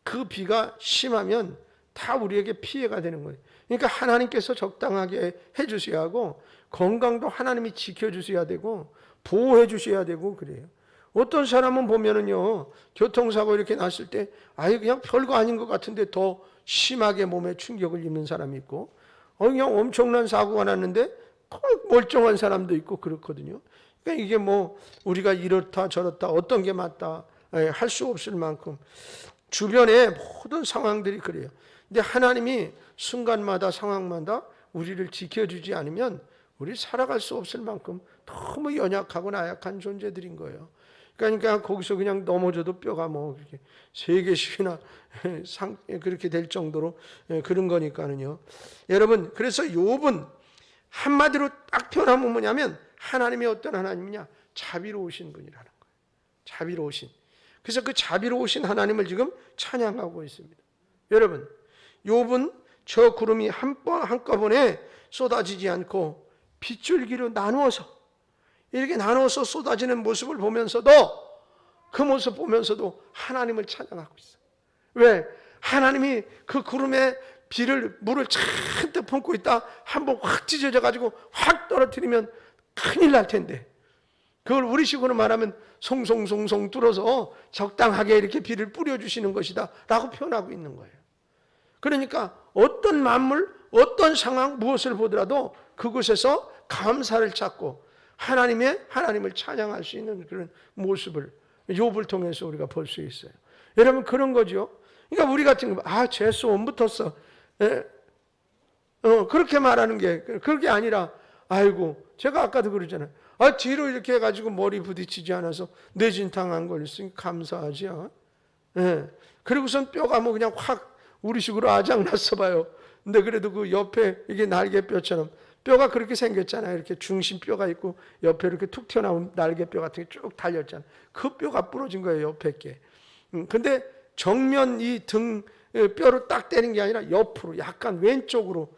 그 비가 심하면 다 우리에게 피해가 되는 거예요. 그러니까 하나님께서 적당하게 해주셔야 하고 건강도 하나님이 지켜주셔야 되고 보호해 주셔야 되고 그래요. 어떤 사람은 보면은요 교통사고 이렇게 났을 때 그냥 별거 아닌 것 같은데 더 심하게 몸에 충격을 입는 사람이 있고 그냥 엄청난 사고가 났는데 멀쩡한 사람도 있고 그렇거든요. 그러니까 이게 뭐 우리가 이렇다 저렇다 어떤 게 맞다 할 수 없을 만큼 주변의 모든 상황들이 그래요. 근데 하나님이 순간마다 상황마다 우리를 지켜주지 않으면 우리 살아갈 수 없을 만큼 너무 연약하고 나약한 존재들인 거예요. 그러니까 거기서 그냥 넘어져도 뼈가 뭐 그렇게 3개씩이나 그렇게 될 정도로 그런 거니까는요. 여러분 그래서 욥은 한마디로 딱 표현하면 뭐냐면 하나님이 어떤 하나님이냐? 자비로우신 분이라는 거예요. 자비로우신. 그래서 그 자비로우신 하나님을 지금 찬양하고 있습니다. 여러분, 욥은 저 구름이 한꺼번에 쏟아지지 않고 빗줄기로 나누어서 이렇게 나누어서 쏟아지는 모습을 보면서도 그 모습 보면서도 하나님을 찬양하고 있어요. 왜? 하나님이 그 구름에 물을 잔뜩 품고 있다 한번 확 찢어져 가지고 확 떨어뜨리면 큰일 날 텐데 그걸 우리식으로 말하면 송송송송 뚫어서 적당하게 이렇게 비를 뿌려주시는 것이다 라고 표현하고 있는 거예요. 그러니까 어떤 만물, 어떤 상황, 무엇을 보더라도 그곳에서 감사를 찾고 하나님을 찬양할 수 있는 그런 모습을 욥을 통해서 우리가 볼 수 있어요. 여러분 그런 거죠. 그러니까 우리 같은 거, 재수 온 붙었어. 그렇게 말하는 게 그게 아니라 아이고 제가 아까도 그러잖아요. 뒤로 이렇게 해가지고 머리 부딪히지 않아서 뇌진탕 안 걸렸으니 감사하지요. 그리고선 뼈가 뭐 그냥 확 우리식으로 아작났어 봐요. 근데 그래도 그 옆에 이게 날개뼈처럼 뼈가 그렇게 생겼잖아요. 이렇게 중심 뼈가 있고 옆에 이렇게 툭 튀어나온 날개뼈 같은 게 쭉 달렸잖아요. 그 뼈가 부러진 거예요, 옆에 게. 근데 정면 이 등 뼈로 딱 때린 게 아니라 옆으로 약간 왼쪽으로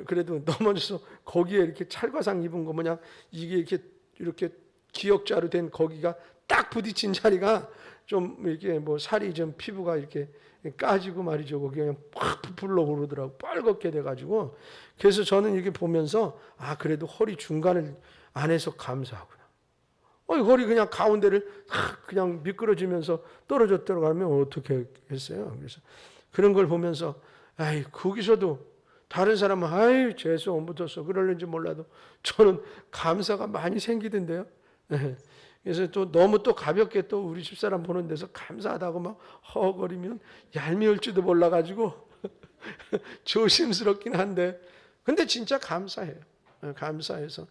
그래도 넘어져서 거기에 이렇게 찰과상 입은 거 뭐냐 이게 이렇게 기역자로 된 거기가 딱 부딪힌 자리가 좀 이렇게 뭐 살이 좀 피부가 이렇게 까지고 말이죠. 거기 그냥 팍 부풀러 오르더라고 빨갛게 돼가지고 그래서 저는 이렇게 보면서 그래도 허리 중간을 안 해서 감사하구나. 허리 그냥 가운데를 그냥 미끄러지면서 떨어졌다고 하면 어떻게 했어요? 그래서 그런 걸 보면서 거기서도 다른 사람은 재수 안 붙었어 그럴는지 몰라도 저는 감사가 많이 생기던데요. 그래서 또 너무 또 가볍게 또 우리 집사람 보는 데서 감사하다고 막 허거리면 얄미울지도 몰라가지고 조심스럽긴 한데 근데 진짜 감사해요. 감사해서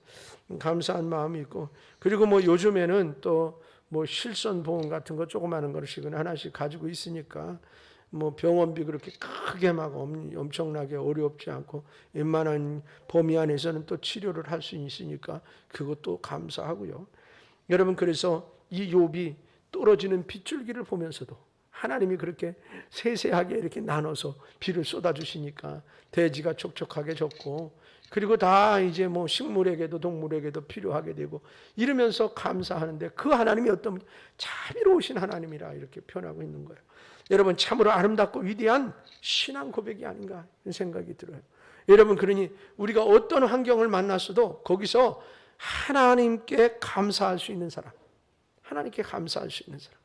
감사한 마음이 있고 그리고 뭐 요즘에는 또 뭐 실손보험 같은 거 조그마한 거씩은 하나씩 가지고 있으니까 뭐 병원비 그렇게 크게 막 엄청나게 어렵지 않고 웬만한 범위 안에서는 또 치료를 할 수 있으니까 그것도 감사하고요. 여러분 그래서 이 욥이 떨어지는 빗줄기를 보면서도 하나님이 그렇게 세세하게 이렇게 나눠서 비를 쏟아주시니까 대지가 촉촉하게 졌고 그리고 다 이제 뭐 식물에게도 동물에게도 필요하게 되고 이러면서 감사하는데 그 하나님이 어떤 자비로우신 하나님이라 이렇게 표현하고 있는 거예요. 여러분 참으로 아름답고 위대한 신앙 고백이 아닌가 이런 생각이 들어요. 여러분 그러니 우리가 어떤 환경을 만났어도 거기서 하나님께 감사할 수 있는 사람, 하나님께 감사할 수 있는 사람,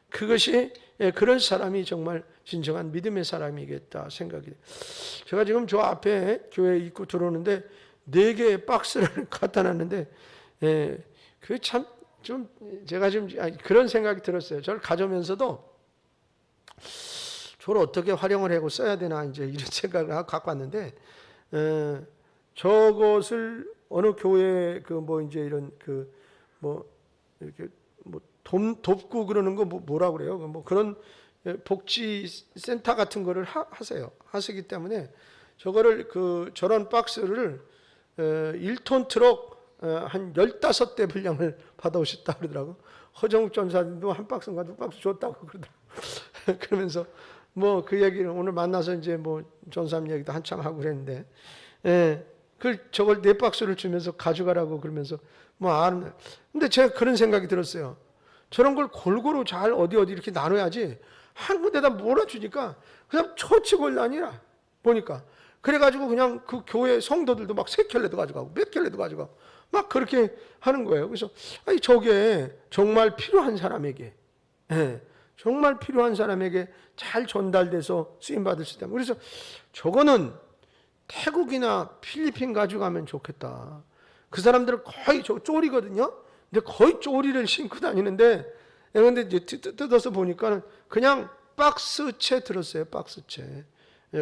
그것이 그런 사람이 정말 진정한 믿음의 사람이겠다 생각이 돼요. 제가 지금 저 앞에 교회 입구 들어오는데 4개의 박스를 갖다 놨는데 그 참 좀 제가 좀 그런 생각이 들었어요. 저를 가져오면서도 저를 어떻게 활용을 하고 써야 되나 이제 이런 생각을 갖고 왔는데 저것을 어느 교회 그 뭐 이제 이런 그 뭐 이렇게 뭐 돕고 그러는 거 뭐라고 그래요? 뭐 그런 복지 센터 같은 거를 하시기 때문에 저거를 저런 박스를 1톤 트럭 한 15대 분량을 받아오셨다 그러더라고. 허정욱 전사님도 한 박스인가 2박스 줬다고 그러더라고. 그러면서 뭐 그 얘기를 오늘 만나서 이제 뭐 전사님 얘기도 한참 하고 그랬는데 저걸 4박스를 주면서 가져가라고 그러면서 근데 제가 그런 생각이 들었어요. 저런 걸 골고루 잘 어디 이렇게 나눠야지 한 군데다 몰아주니까 그냥 처치곤란이라 보니까 그래가지고 그냥 그 교회 성도들도 막 3켤레도 가져가고 몇 켤레도 가져가고 막 그렇게 하는 거예요. 그래서 저게 정말 필요한 사람에게 정말 필요한 사람에게 잘 전달돼서 쓰임받을 수 있다. 그래서 저거는 태국이나 필리핀 가져가면 좋겠다. 그 사람들은 거의 쪼리거든요. 근데 거의 쪼리를 신고 다니는데 근데 이제 뜯어서 보니까 그냥 박스채 들었어요. 박스채.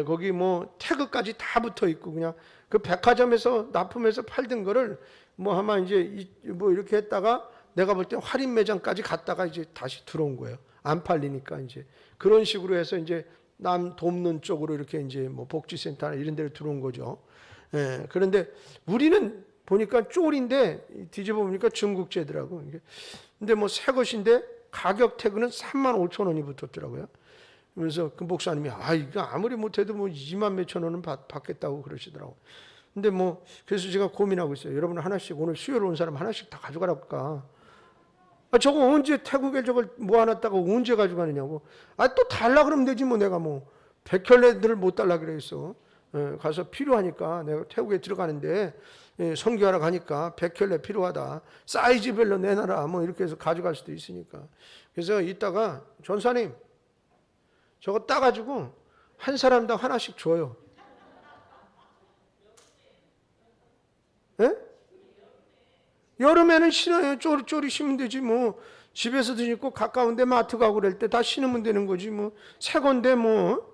거기 뭐 태그까지 다 붙어 있고 그냥 그 백화점에서 납품해서 팔던 거를 뭐 아마 이제 뭐 이렇게 했다가 내가 볼 때 할인 매장까지 갔다가 이제 다시 들어온 거예요. 안 팔리니까 이제 그런 식으로 해서 이제 남 돕는 쪽으로 이렇게 이제 뭐 복지센터나 이런 데로 들어온 거죠. 예, 그런데 우리는 보니까 쫄인데 뒤집어 보니까 중국제더라고. 근데 뭐 새 것인데 가격 태그는 35,000원이 붙었더라고요. 그래서 그 목사님이 이거 아무리 못해도 뭐 2만 몇천 원은 받겠다고 그러시더라고. 근데 뭐 그래서 제가 고민하고 있어요. 여러분 하나씩 오늘 수요일 온 사람 하나씩 다 가져가랄까? 저거 언제 태국에 저걸 모아놨다가 언제 가져가느냐고. 또 달라 그러면 되지 뭐. 내가 뭐 백혈레들을 못 달라 그랬어. 가서 필요하니까 내가 태국에 들어가는데 선교하러 가니까 백혈레 필요하다. 사이즈별로 내놔라. 뭐 이렇게 해서 가져갈 수도 있으니까. 그래서 이따가 전사님 저거 따가지고 한 사람당 하나씩 줘요. 예? 여름에는 신어요. 쪼리쪼리 신으면 되지 뭐. 집에서도 신고 가까운데 마트 가고 그럴 때 다 신으면 되는 거지 뭐. 새 건데 뭐.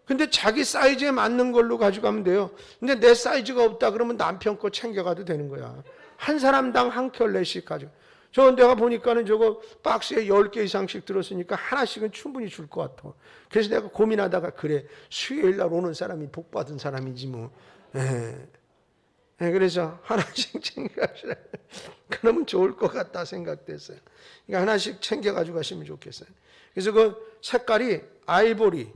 근데 자기 사이즈에 맞는 걸로 가져가면 돼요. 근데 내 사이즈가 없다 그러면 남편 거 챙겨가도 되는 거야. 한 사람당 한 켤레씩 가져. 저 내가 보니까는 저거 박스에 10개 이상씩 들었으니까 하나씩은 충분히 줄 것 같아. 그래서 내가 고민하다가 그래 수요일 날 오는 사람이 복 받은 사람이지 뭐. 그래서 하나씩 챙겨가시라. 그러면 좋을 것 같다 생각됐어요. 그러니까 하나씩 챙겨가지고 가시면 좋겠어요. 그래서 그 색깔이 아이보리,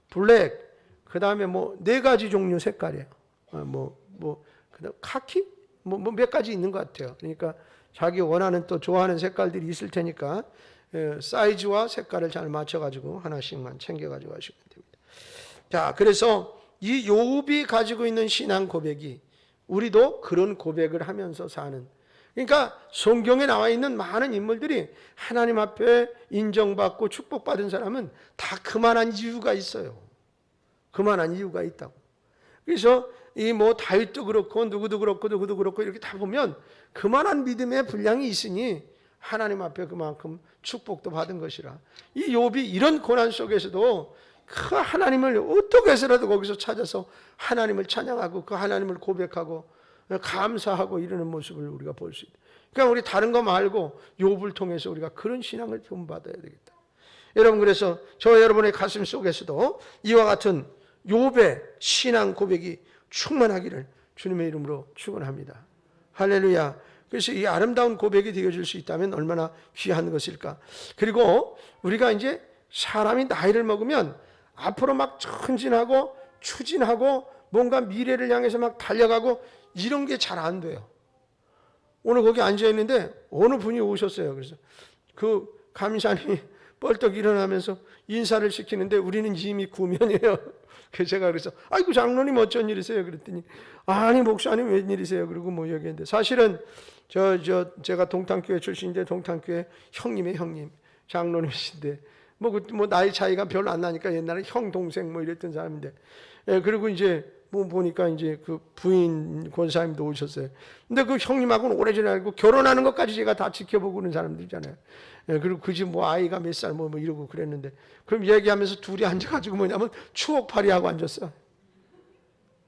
블랙, 그 다음에 뭐 4가지 종류 색깔이에요. 그다음 카키? 몇 가지 있는 것 같아요. 그러니까 자기 원하는 또 좋아하는 색깔들이 있을 테니까 사이즈와 색깔을 잘 맞춰가지고 하나씩만 챙겨가지고 가시면 됩니다. 자, 그래서 이 욥이 가지고 있는 신앙 고백이 우리도 그런 고백을 하면서 사는, 그러니까 성경에 나와 있는 많은 인물들이 하나님 앞에 인정받고 축복받은 사람은 다 그만한 이유가 있어요. 그만한 이유가 있다고. 그래서 이 뭐 다윗도 그렇고 누구도 그렇고 이렇게 다 보면 그만한 믿음의 분량이 있으니 하나님 앞에 그만큼 축복도 받은 것이라. 이 욥이 이런 고난 속에서도 그 하나님을 어떻게 해서라도 거기서 찾아서 하나님을 찬양하고 그 하나님을 고백하고 감사하고 이러는 모습을 우리가 볼 수 있다. 그러니까 우리 다른 거 말고 욥을 통해서 우리가 그런 신앙을 본받아야 되겠다. 여러분, 그래서 저 여러분의 가슴 속에서도 이와 같은 욥의 신앙 고백이 충만하기를 주님의 이름으로 축원합니다. 할렐루야. 그래서 이 아름다운 고백이 되어질 수 있다면 얼마나 귀한 것일까. 그리고 우리가 이제 사람이 나이를 먹으면 앞으로 막 전진하고 추진하고 뭔가 미래를 향해서 막 달려가고 이런 게 잘 안 돼요. 오늘 거기 앉아 있는데 어느 분이 오셨어요. 그래서 그 감사님이 벌떡 일어나면서 인사를 시키는데 우리는 이미 구면이에요. 그래서 제가 그래서 아이고 장로님 어쩐 일이세요? 그랬더니 아니 목사님 웬일이세요? 그리고 뭐 얘기했는데 사실은 제가 동탄교회 출신인데 동탄교회 형님의 형님 장로님이신데 뭐 나이 차이가 별로 안 나니까 옛날에 형 동생 뭐 이랬던 사람인데 그리고 이제 뭐 보니까 이제 그 부인 권사님도 오셨어요. 근데 그 형님하고는 오래전에 알고 결혼하는 것까지 제가 다 지켜보고 있는 사람들이잖아요. 그리고 그 집 뭐 아이가 몇 살 뭐 이러고 그랬는데 그럼 얘기하면서 둘이 앉아가지고 뭐냐면 추억팔이하고 앉았어.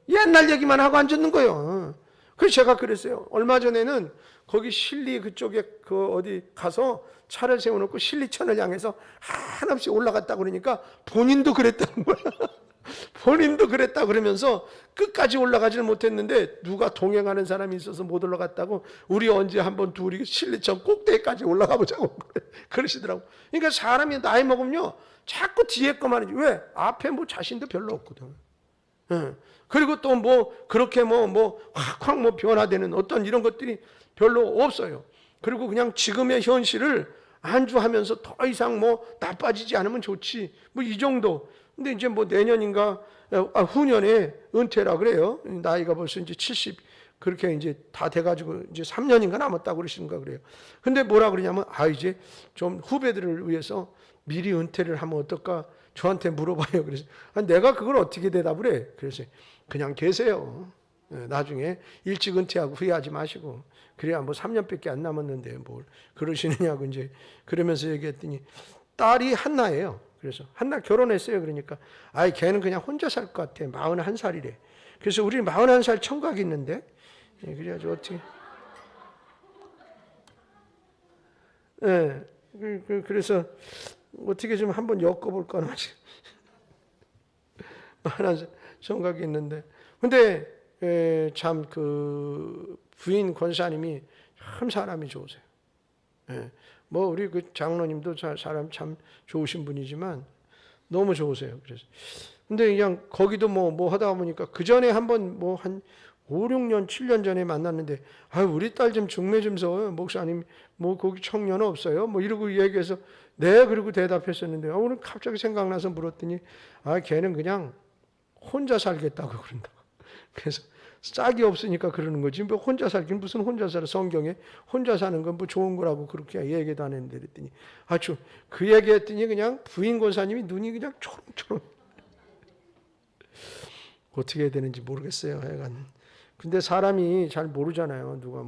옛날 얘기만 하고 앉았는 거예요. 그래서 제가 그랬어요. 얼마 전에는 거기 실리 그쪽에 그 어디 가서 차를 세워놓고 실리천을 향해서 한없이 올라갔다 그러니까 본인도 그랬다는 거야. 본인도 그랬다 그러면서 끝까지 올라가지는 못했는데 누가 동행하는 사람이 있어서 못 올라갔다고 우리 언제 한번 둘이 실리천 꼭대기까지 올라가 보자고 그러시더라고. 그러니까 사람이 나이 먹으면요 자꾸 뒤에 것만 하지 왜? 앞에 뭐 자신도 별로 없거든. 그리고 또 뭐 그렇게 확 뭐 변화되는 어떤 이런 것들이 별로 없어요. 그리고 그냥 지금의 현실을 안주하면서 더 이상 뭐 나빠지지 않으면 좋지 뭐 이 정도. 근데 이제 뭐 내년인가 후년에 은퇴라 그래요. 나이가 벌써 이제 70 그렇게 이제 다 돼가지고 이제 3년인가 남았다고 그러시는가 그래요. 근데 뭐라 그러냐면 이제 좀 후배들을 위해서 미리 은퇴를 하면 어떨까 저한테 물어봐요. 그래서 내가 그걸 어떻게 대답을 해? 그래서 그냥 계세요. 나중에 일찍 은퇴하고 후회하지 마시고 그래야 뭐 3년밖에 안 남았는데 뭘 그러시느냐고 이제 그러면서 얘기했더니 딸이 한나예요. 그래서 한나 결혼했어요. 그러니까 걔는 그냥 혼자 살 것 같아. 41살이래. 그래서 우리 41살 청각이 있는데 그래가지고 어떻게 그래서 어떻게 좀 한번 엮어볼까 하나 청각이 있는데 근데 참 그 부인 권사님이 참 사람이 좋으세요. 뭐 우리 그 장로님도 사람 참 좋으신 분이지만 너무 좋으세요. 그래서 근데 그냥 거기도 뭐 하다 보니까 그 전에 한번 뭐 한 5, 6년, 7년 전에 만났는데 우리 딸 좀 중매 좀 서 목사님 뭐 거기 청년 없어요? 뭐 이러고 얘기해서 네 그러고 대답했었는데 오늘 갑자기 생각나서 물었더니 걔는 그냥 혼자 살겠다고 그런다고. 그래서 짝이 없으니까 그러는 거지. 뭐 혼자 살긴 무슨 혼자 살아. 성경에 혼자 사는 건 뭐 좋은 거라고 그렇게 얘기도 안 했는데 그랬더니 그 얘기했더니 그냥 부인 권사님이 눈이 그냥 초롱초롱. 어떻게 해야 되는지 모르겠어요. 하여간. 근데 사람이 잘 모르잖아요. 누가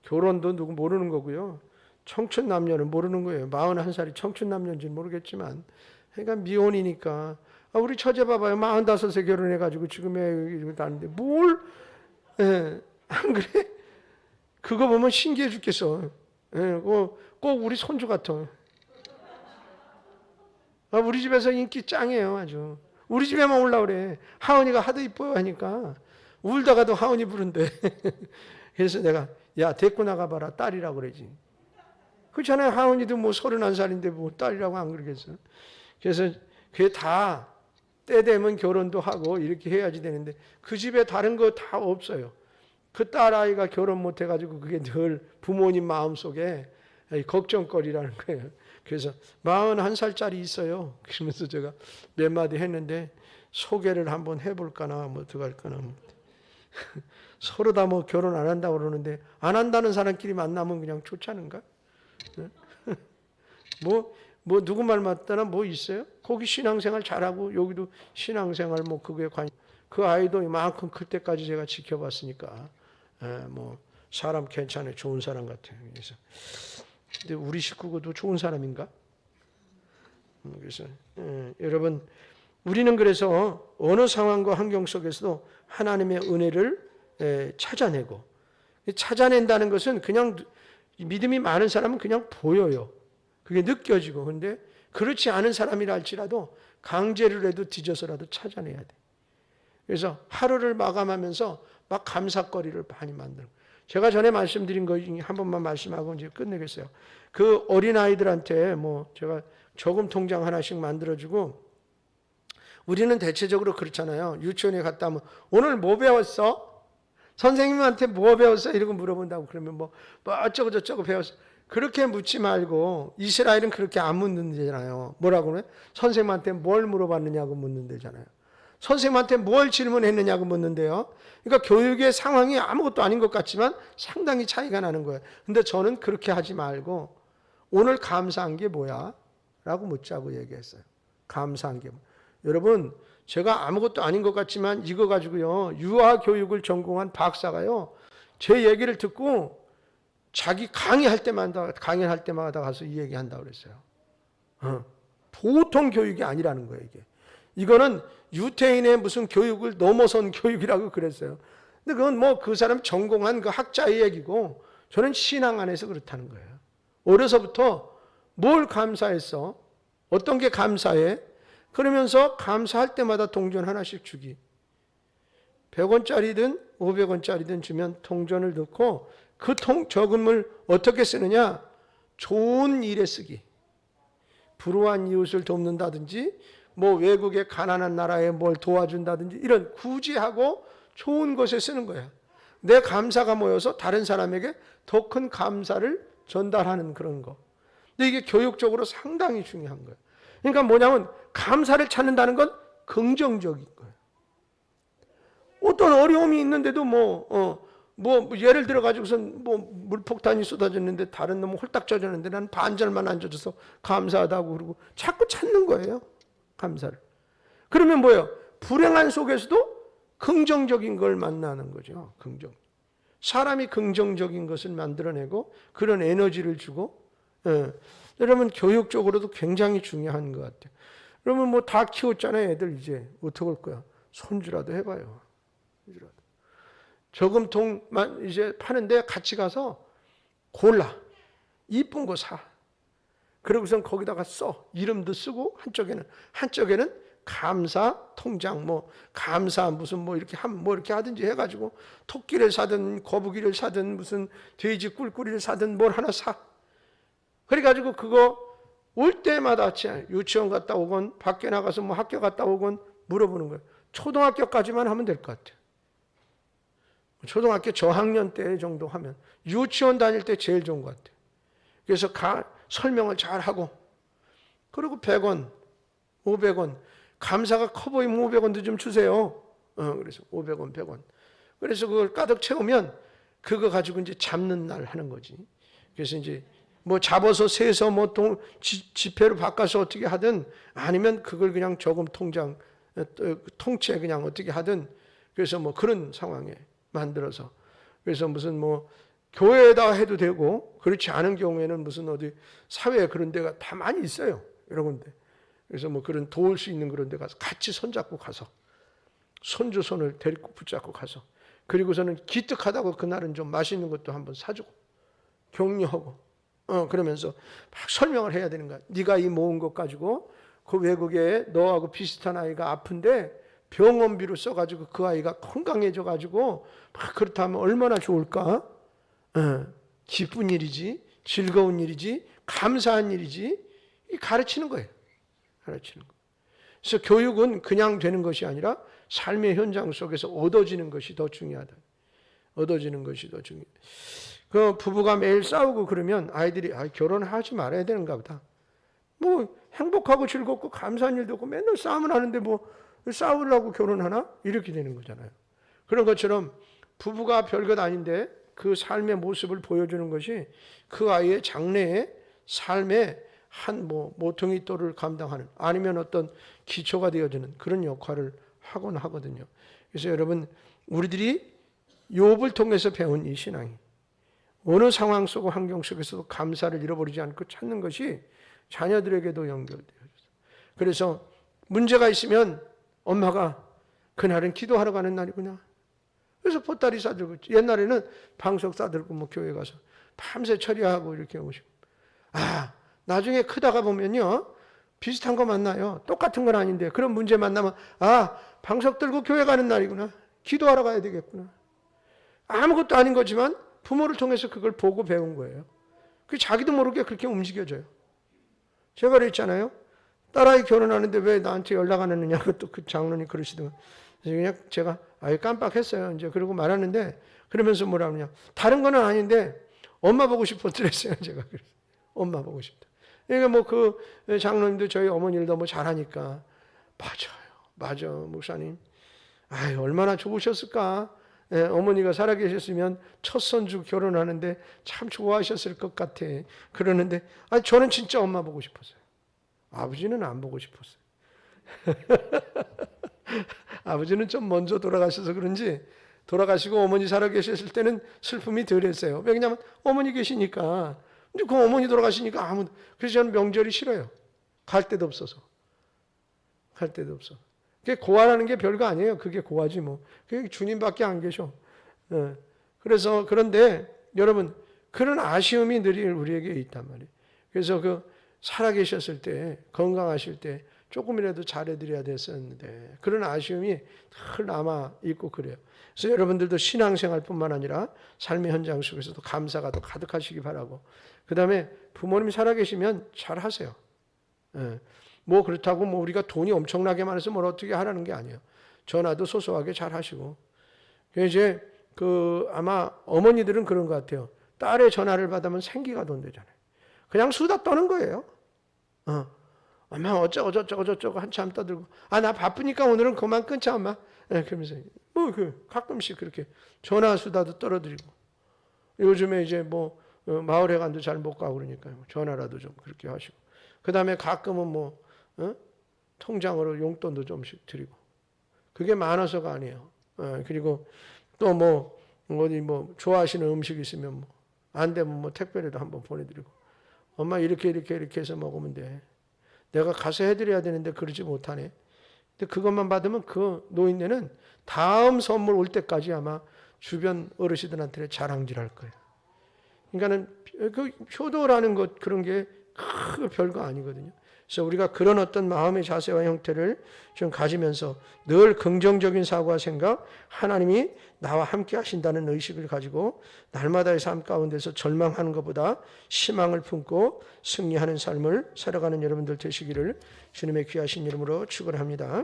결혼도 누구 모르는 거고요. 청춘 남녀는 모르는 거예요. 41살이 청춘 남녀인지는 모르겠지만 그러니까 미혼이니까 우리 처제 봐봐요. 45세 결혼해가지고 지금에 이러고 다는데 뭘 안 그래? 그거 보면 신기해 죽겠어. 꼭 우리 손주 같아. 우리 집에서 인기 짱이에요. 아주. 우리 집에만 올라 그래. 하은이가 하도 이뻐요 하니까 울다가도 하은이 부른대. 그래서 내가 야 데리고 나가봐라 딸이라고 그러지. 그렇잖아요. 하은이도 뭐 31살인데 뭐 딸이라고 안 그러겠어. 그래서 그게 다 때 되면 결혼도 하고 이렇게 해야지 되는데 그 집에 다른 거 다 없어요. 그 딸아이가 결혼 못 해가지고 그게 늘 부모님 마음속에 걱정거리라는 거예요. 그래서 41살짜리 있어요. 그러면서 제가 몇 마디 했는데 소개를 한번 해볼까나 뭐 어떡할까나 서로 다 뭐 결혼 안 한다고 그러는데 안 한다는 사람끼리 만나면 그냥 좋지 않은가? 뭐 누구 말 맞다나 뭐 있어요? 거기 신앙생활 잘하고 여기도 신앙생활 뭐 그게 그 아이도 이만큼 클 때까지 제가 지켜봤으니까 뭐 사람 괜찮아요. 좋은 사람 같아요. 그래서 근데 우리 식구도 좋은 사람인가? 그래서 여러분 우리는 그래서 어느 상황과 환경 속에서도 하나님의 은혜를 찾아내고 찾아낸다는 것은 그냥 믿음이 많은 사람은 그냥 보여요. 그게 느껴지고 근데 그렇지 않은 사람이라 할지라도 강제를 해도 뒤져서라도 찾아내야 돼. 그래서 하루를 마감하면서 막 감사거리를 많이 만들고 제가 전에 말씀드린 거 한 번만 말씀하고 이제 끝내겠어요. 그 어린아이들한테 뭐 제가 저금 통장 하나씩 만들어주고 우리는 대체적으로 그렇잖아요. 유치원에 갔다 오면 오늘 뭐 배웠어? 선생님한테 뭐 배웠어? 이러고 물어본다고 그러면 뭐 어쩌고 저쩌고 배웠어. 그렇게 묻지 말고 이스라엘은 그렇게 안 묻는 데잖아요. 뭐라고 그래? 선생님한테 뭘 물어봤느냐고 묻는 데잖아요. 선생님한테 뭘 질문했느냐고 묻는데요. 그러니까 교육의 상황이 아무것도 아닌 것 같지만 상당히 차이가 나는 거예요. 근데 저는 그렇게 하지 말고 오늘 감사한 게 뭐야? 라고 묻자고 얘기했어요. 감사한 게 뭐야? 여러분 제가 아무것도 아닌 것 같지만 이거 가지고요. 유아교육을 전공한 박사가요. 제 얘기를 듣고 자기 강의할 때마다 가서 이 얘기한다고 그랬어요. 보통 교육이 아니라는 거예요. 이거는 유태인의 무슨 교육을 넘어선 교육이라고 그랬어요. 근데 그건 뭐 그 사람 전공한 그 학자의 얘기고 저는 신앙 안에서 그렇다는 거예요. 어려서부터 뭘 감사했어? 어떤 게 감사해? 그러면서 감사할 때마다 동전 하나씩 주기. 100원짜리든 500원짜리든 주면 동전을 넣고 그 저금을 어떻게 쓰느냐? 좋은 일에 쓰기. 불우한 이웃을 돕는다든지 뭐 외국의 가난한 나라에 뭘 도와준다든지 이런 구제하고 좋은 것에 쓰는 거야. 내 감사가 모여서 다른 사람에게 더 큰 감사를 전달하는 그런 거. 근데 이게 교육적으로 상당히 중요한 거예요. 그러니까 뭐냐면 감사를 찾는다는 건 긍정적인 거예요. 어떤 어려움이 있는데도 뭐 예를 들어 가지고선 뭐 물폭탄이 쏟아졌는데 다른 놈은 홀딱 젖었는데 난 반절만 안 젖어서 감사하다고 그러고 자꾸 찾는 거예요. 감사를. 그러면 뭐예요? 불행한 속에서도 긍정적인 걸 만나는 거죠. 긍정. 사람이 긍정적인 것을 만들어내고 그런 에너지를 주고 여러분 교육적으로도 굉장히 중요한 것 같아요. 여러분 뭐 다 키웠잖아요. 애들 이제 어떻게 할 거야? 손주라도 해봐요. 손주라도. 저금통만 이제 파는데 같이 가서 골라. 이쁜 거 사. 그러고선 거기다가 써. 이름도 쓰고 한쪽에는 감사 통장 뭐 감사 무슨 뭐 이렇게 뭐 이렇게 하든지 해가지고 토끼를 사든 거북이를 사든 무슨 돼지 꿀꿀이를 사든 뭘 하나 사. 그래가지고 그거 올 때마다 유치원 갔다 오건 밖에 나가서 뭐 학교 갔다 오건 물어보는 거예요. 초등학교까지만 하면 될 것 같아요. 초등학교 저학년 때 정도 하면 유치원 다닐 때 제일 좋은 것 같아요. 그래서 설명을 잘 하고 그리고 100원, 500원 감사가 커 보이면 500원도 좀 주세요. 그래서 500원, 100원. 그래서 그걸 가득 채우면 그거 가지고 이제 잡는 날 하는 거지. 그래서 이제 뭐 잡아서 세서 뭐 지폐로 바꿔서 어떻게 하든 아니면 그걸 그냥 저금 통장 통째 그냥 어떻게 하든 그래서 뭐 그런 상황에 만들어서 그래서 무슨 뭐 교회에다 해도 되고 그렇지 않은 경우에는 무슨 어디 사회 그런 데가 다 많이 있어요. 여러 군데. 그래서 뭐 그런 도울 수 있는 그런 데 가서 같이 손잡고 가서 손주 손을 데리고 붙잡고 가서 그리고서는 기특하다고 그날은 좀 맛있는 것도 한번 사주고 격려하고 그러면서 막 설명을 해야 되는 거야. 네가 이 모은 것 가지고 그 외국에 너하고 비슷한 아이가 아픈데 병원비로 써가지고 그 아이가 건강해져가지고 막 그렇다면 얼마나 좋을까? 기쁜 일이지, 즐거운 일이지, 감사한 일이지. 가르치는 거예요. 가르치는 거. 그래서 교육은 그냥 되는 것이 아니라 삶의 현장 속에서 얻어지는 것이 더 중요하다. 얻어지는 것이 더 중요해. 그 부부가 매일 싸우고 그러면 아이들이 결혼하지 말아야 되는가 보다. 뭐 행복하고 즐겁고 감사한 일도 없고 맨날 싸움을 하는데 뭐 싸우려고 결혼하나? 이렇게 되는 거잖아요. 그런 것처럼 부부가 별것 아닌데 그 삶의 모습을 보여주는 것이 그 아이의 장래의 삶의 한 모퉁이 돌을 감당하는 아니면 어떤 기초가 되어주는 그런 역할을 하곤 하거든요. 그래서 여러분 우리들이 욥을 통해서 배운 이 신앙이 어느 상황 속 환경 속에서도 감사를 잃어버리지 않고 찾는 것이 자녀들에게도 연결되어요. 그래서 문제가 있으면 엄마가 그날은 기도하러 가는 날이구나. 그래서 보따리 싸들고 옛날에는 방석 싸들고 뭐 교회 가서 밤새 처리하고 이렇게 오시고 나중에 크다가 보면요 비슷한 거 만나요. 똑같은 건 아닌데 그런 문제 만나면 방석 들고 교회 가는 날이구나. 기도하러 가야 되겠구나. 아무것도 아닌 거지만 부모를 통해서 그걸 보고 배운 거예요. 그 자기도 모르게 그렇게 움직여져요. 제가 그랬잖아요. 딸아이 결혼하는데 왜 나한테 연락 안 했느냐고 또 그 장로님 그러시더라고요. 그래서 그냥 제가 깜빡했어요. 이제 그러고 말았는데 그러면서 뭐라 그러냐. 다른 거는 아닌데 엄마 보고 싶었더랬어요. 제가 그래서 엄마 보고 싶다. 그러니까 뭐 그 장로님도 저희 어머니를 너무 잘하니까 맞아 목사님. 얼마나 좋으셨을까. 어머니가 살아계셨으면 첫 손주 결혼하는데 참 좋아하셨을 것 같아. 그러는데 저는 진짜 엄마 보고 싶었어요. 아버지는 안 보고 싶었어요. 아버지는 좀 먼저 돌아가셔서 그런지 돌아가시고 어머니 살아계셨을 때는 슬픔이 덜했어요. 왜냐하면 어머니 계시니까. 근데 그 어머니 돌아가시니까 그래서 저는 명절이 싫어요. 갈 데도 없어서. 갈 데도 없어. 그게 고아라는 게 별거 아니에요. 그게 고아지 뭐. 그게 주님밖에 안 계셔. 그래서 그런데 여러분 그런 아쉬움이 늘 우리에게 있단 말이에요. 그래서 그 살아계셨을 때 건강하실 때 조금이라도 잘해드려야 됐었는데 그런 아쉬움이 늘 남아있고 그래요. 그래서 여러분들도 신앙생활뿐만 아니라 삶의 현장 속에서도 감사가 더 가득하시기 바라고 그 다음에 부모님이 살아계시면 잘하세요. 뭐 그렇다고 뭐 우리가 돈이 엄청나게 많아서 뭘 어떻게 하라는 게 아니에요. 전화도 소소하게 잘 하시고 이제 아마 어머니들은 그런 것 같아요. 딸의 전화를 받으면 생기가 돈대잖아요. 그냥 수다 떠는 거예요. 엄마 어쩌고 한참 떠들고 나 바쁘니까 오늘은 그만 끊자 엄마. 그러면서 뭐 가끔씩 그렇게 전화 수다도 떨어뜨리고 요즘에 이제 뭐 마을회관도 잘 못 가고 그러니까 전화라도 좀 그렇게 하시고 그 다음에 가끔은 뭐 통장으로 용돈도 좀씩 드리고 그게 많아서가 아니에요. 그리고 또 뭐 어디 뭐 좋아하시는 음식 있으면 뭐 안 되면 뭐 택배라도 한번 보내드리고 엄마 이렇게 해서 먹으면 돼. 내가 가서 해드려야 되는데 그러지 못하네. 근데 그것만 받으면 그 노인네는 다음 선물 올 때까지 아마 주변 어르신들한테 자랑질할 거예요. 그러니까는 그 효도라는 것 그런 게 별거 아니거든요. 그래서 우리가 그런 어떤 마음의 자세와 형태를 좀 가지면서 늘 긍정적인 사고와 생각, 하나님이 나와 함께 하신다는 의식을 가지고 날마다의 삶 가운데서 절망하는 것보다 희망을 품고 승리하는 삶을 살아가는 여러분들 되시기를 주님의 귀하신 이름으로 축원합니다.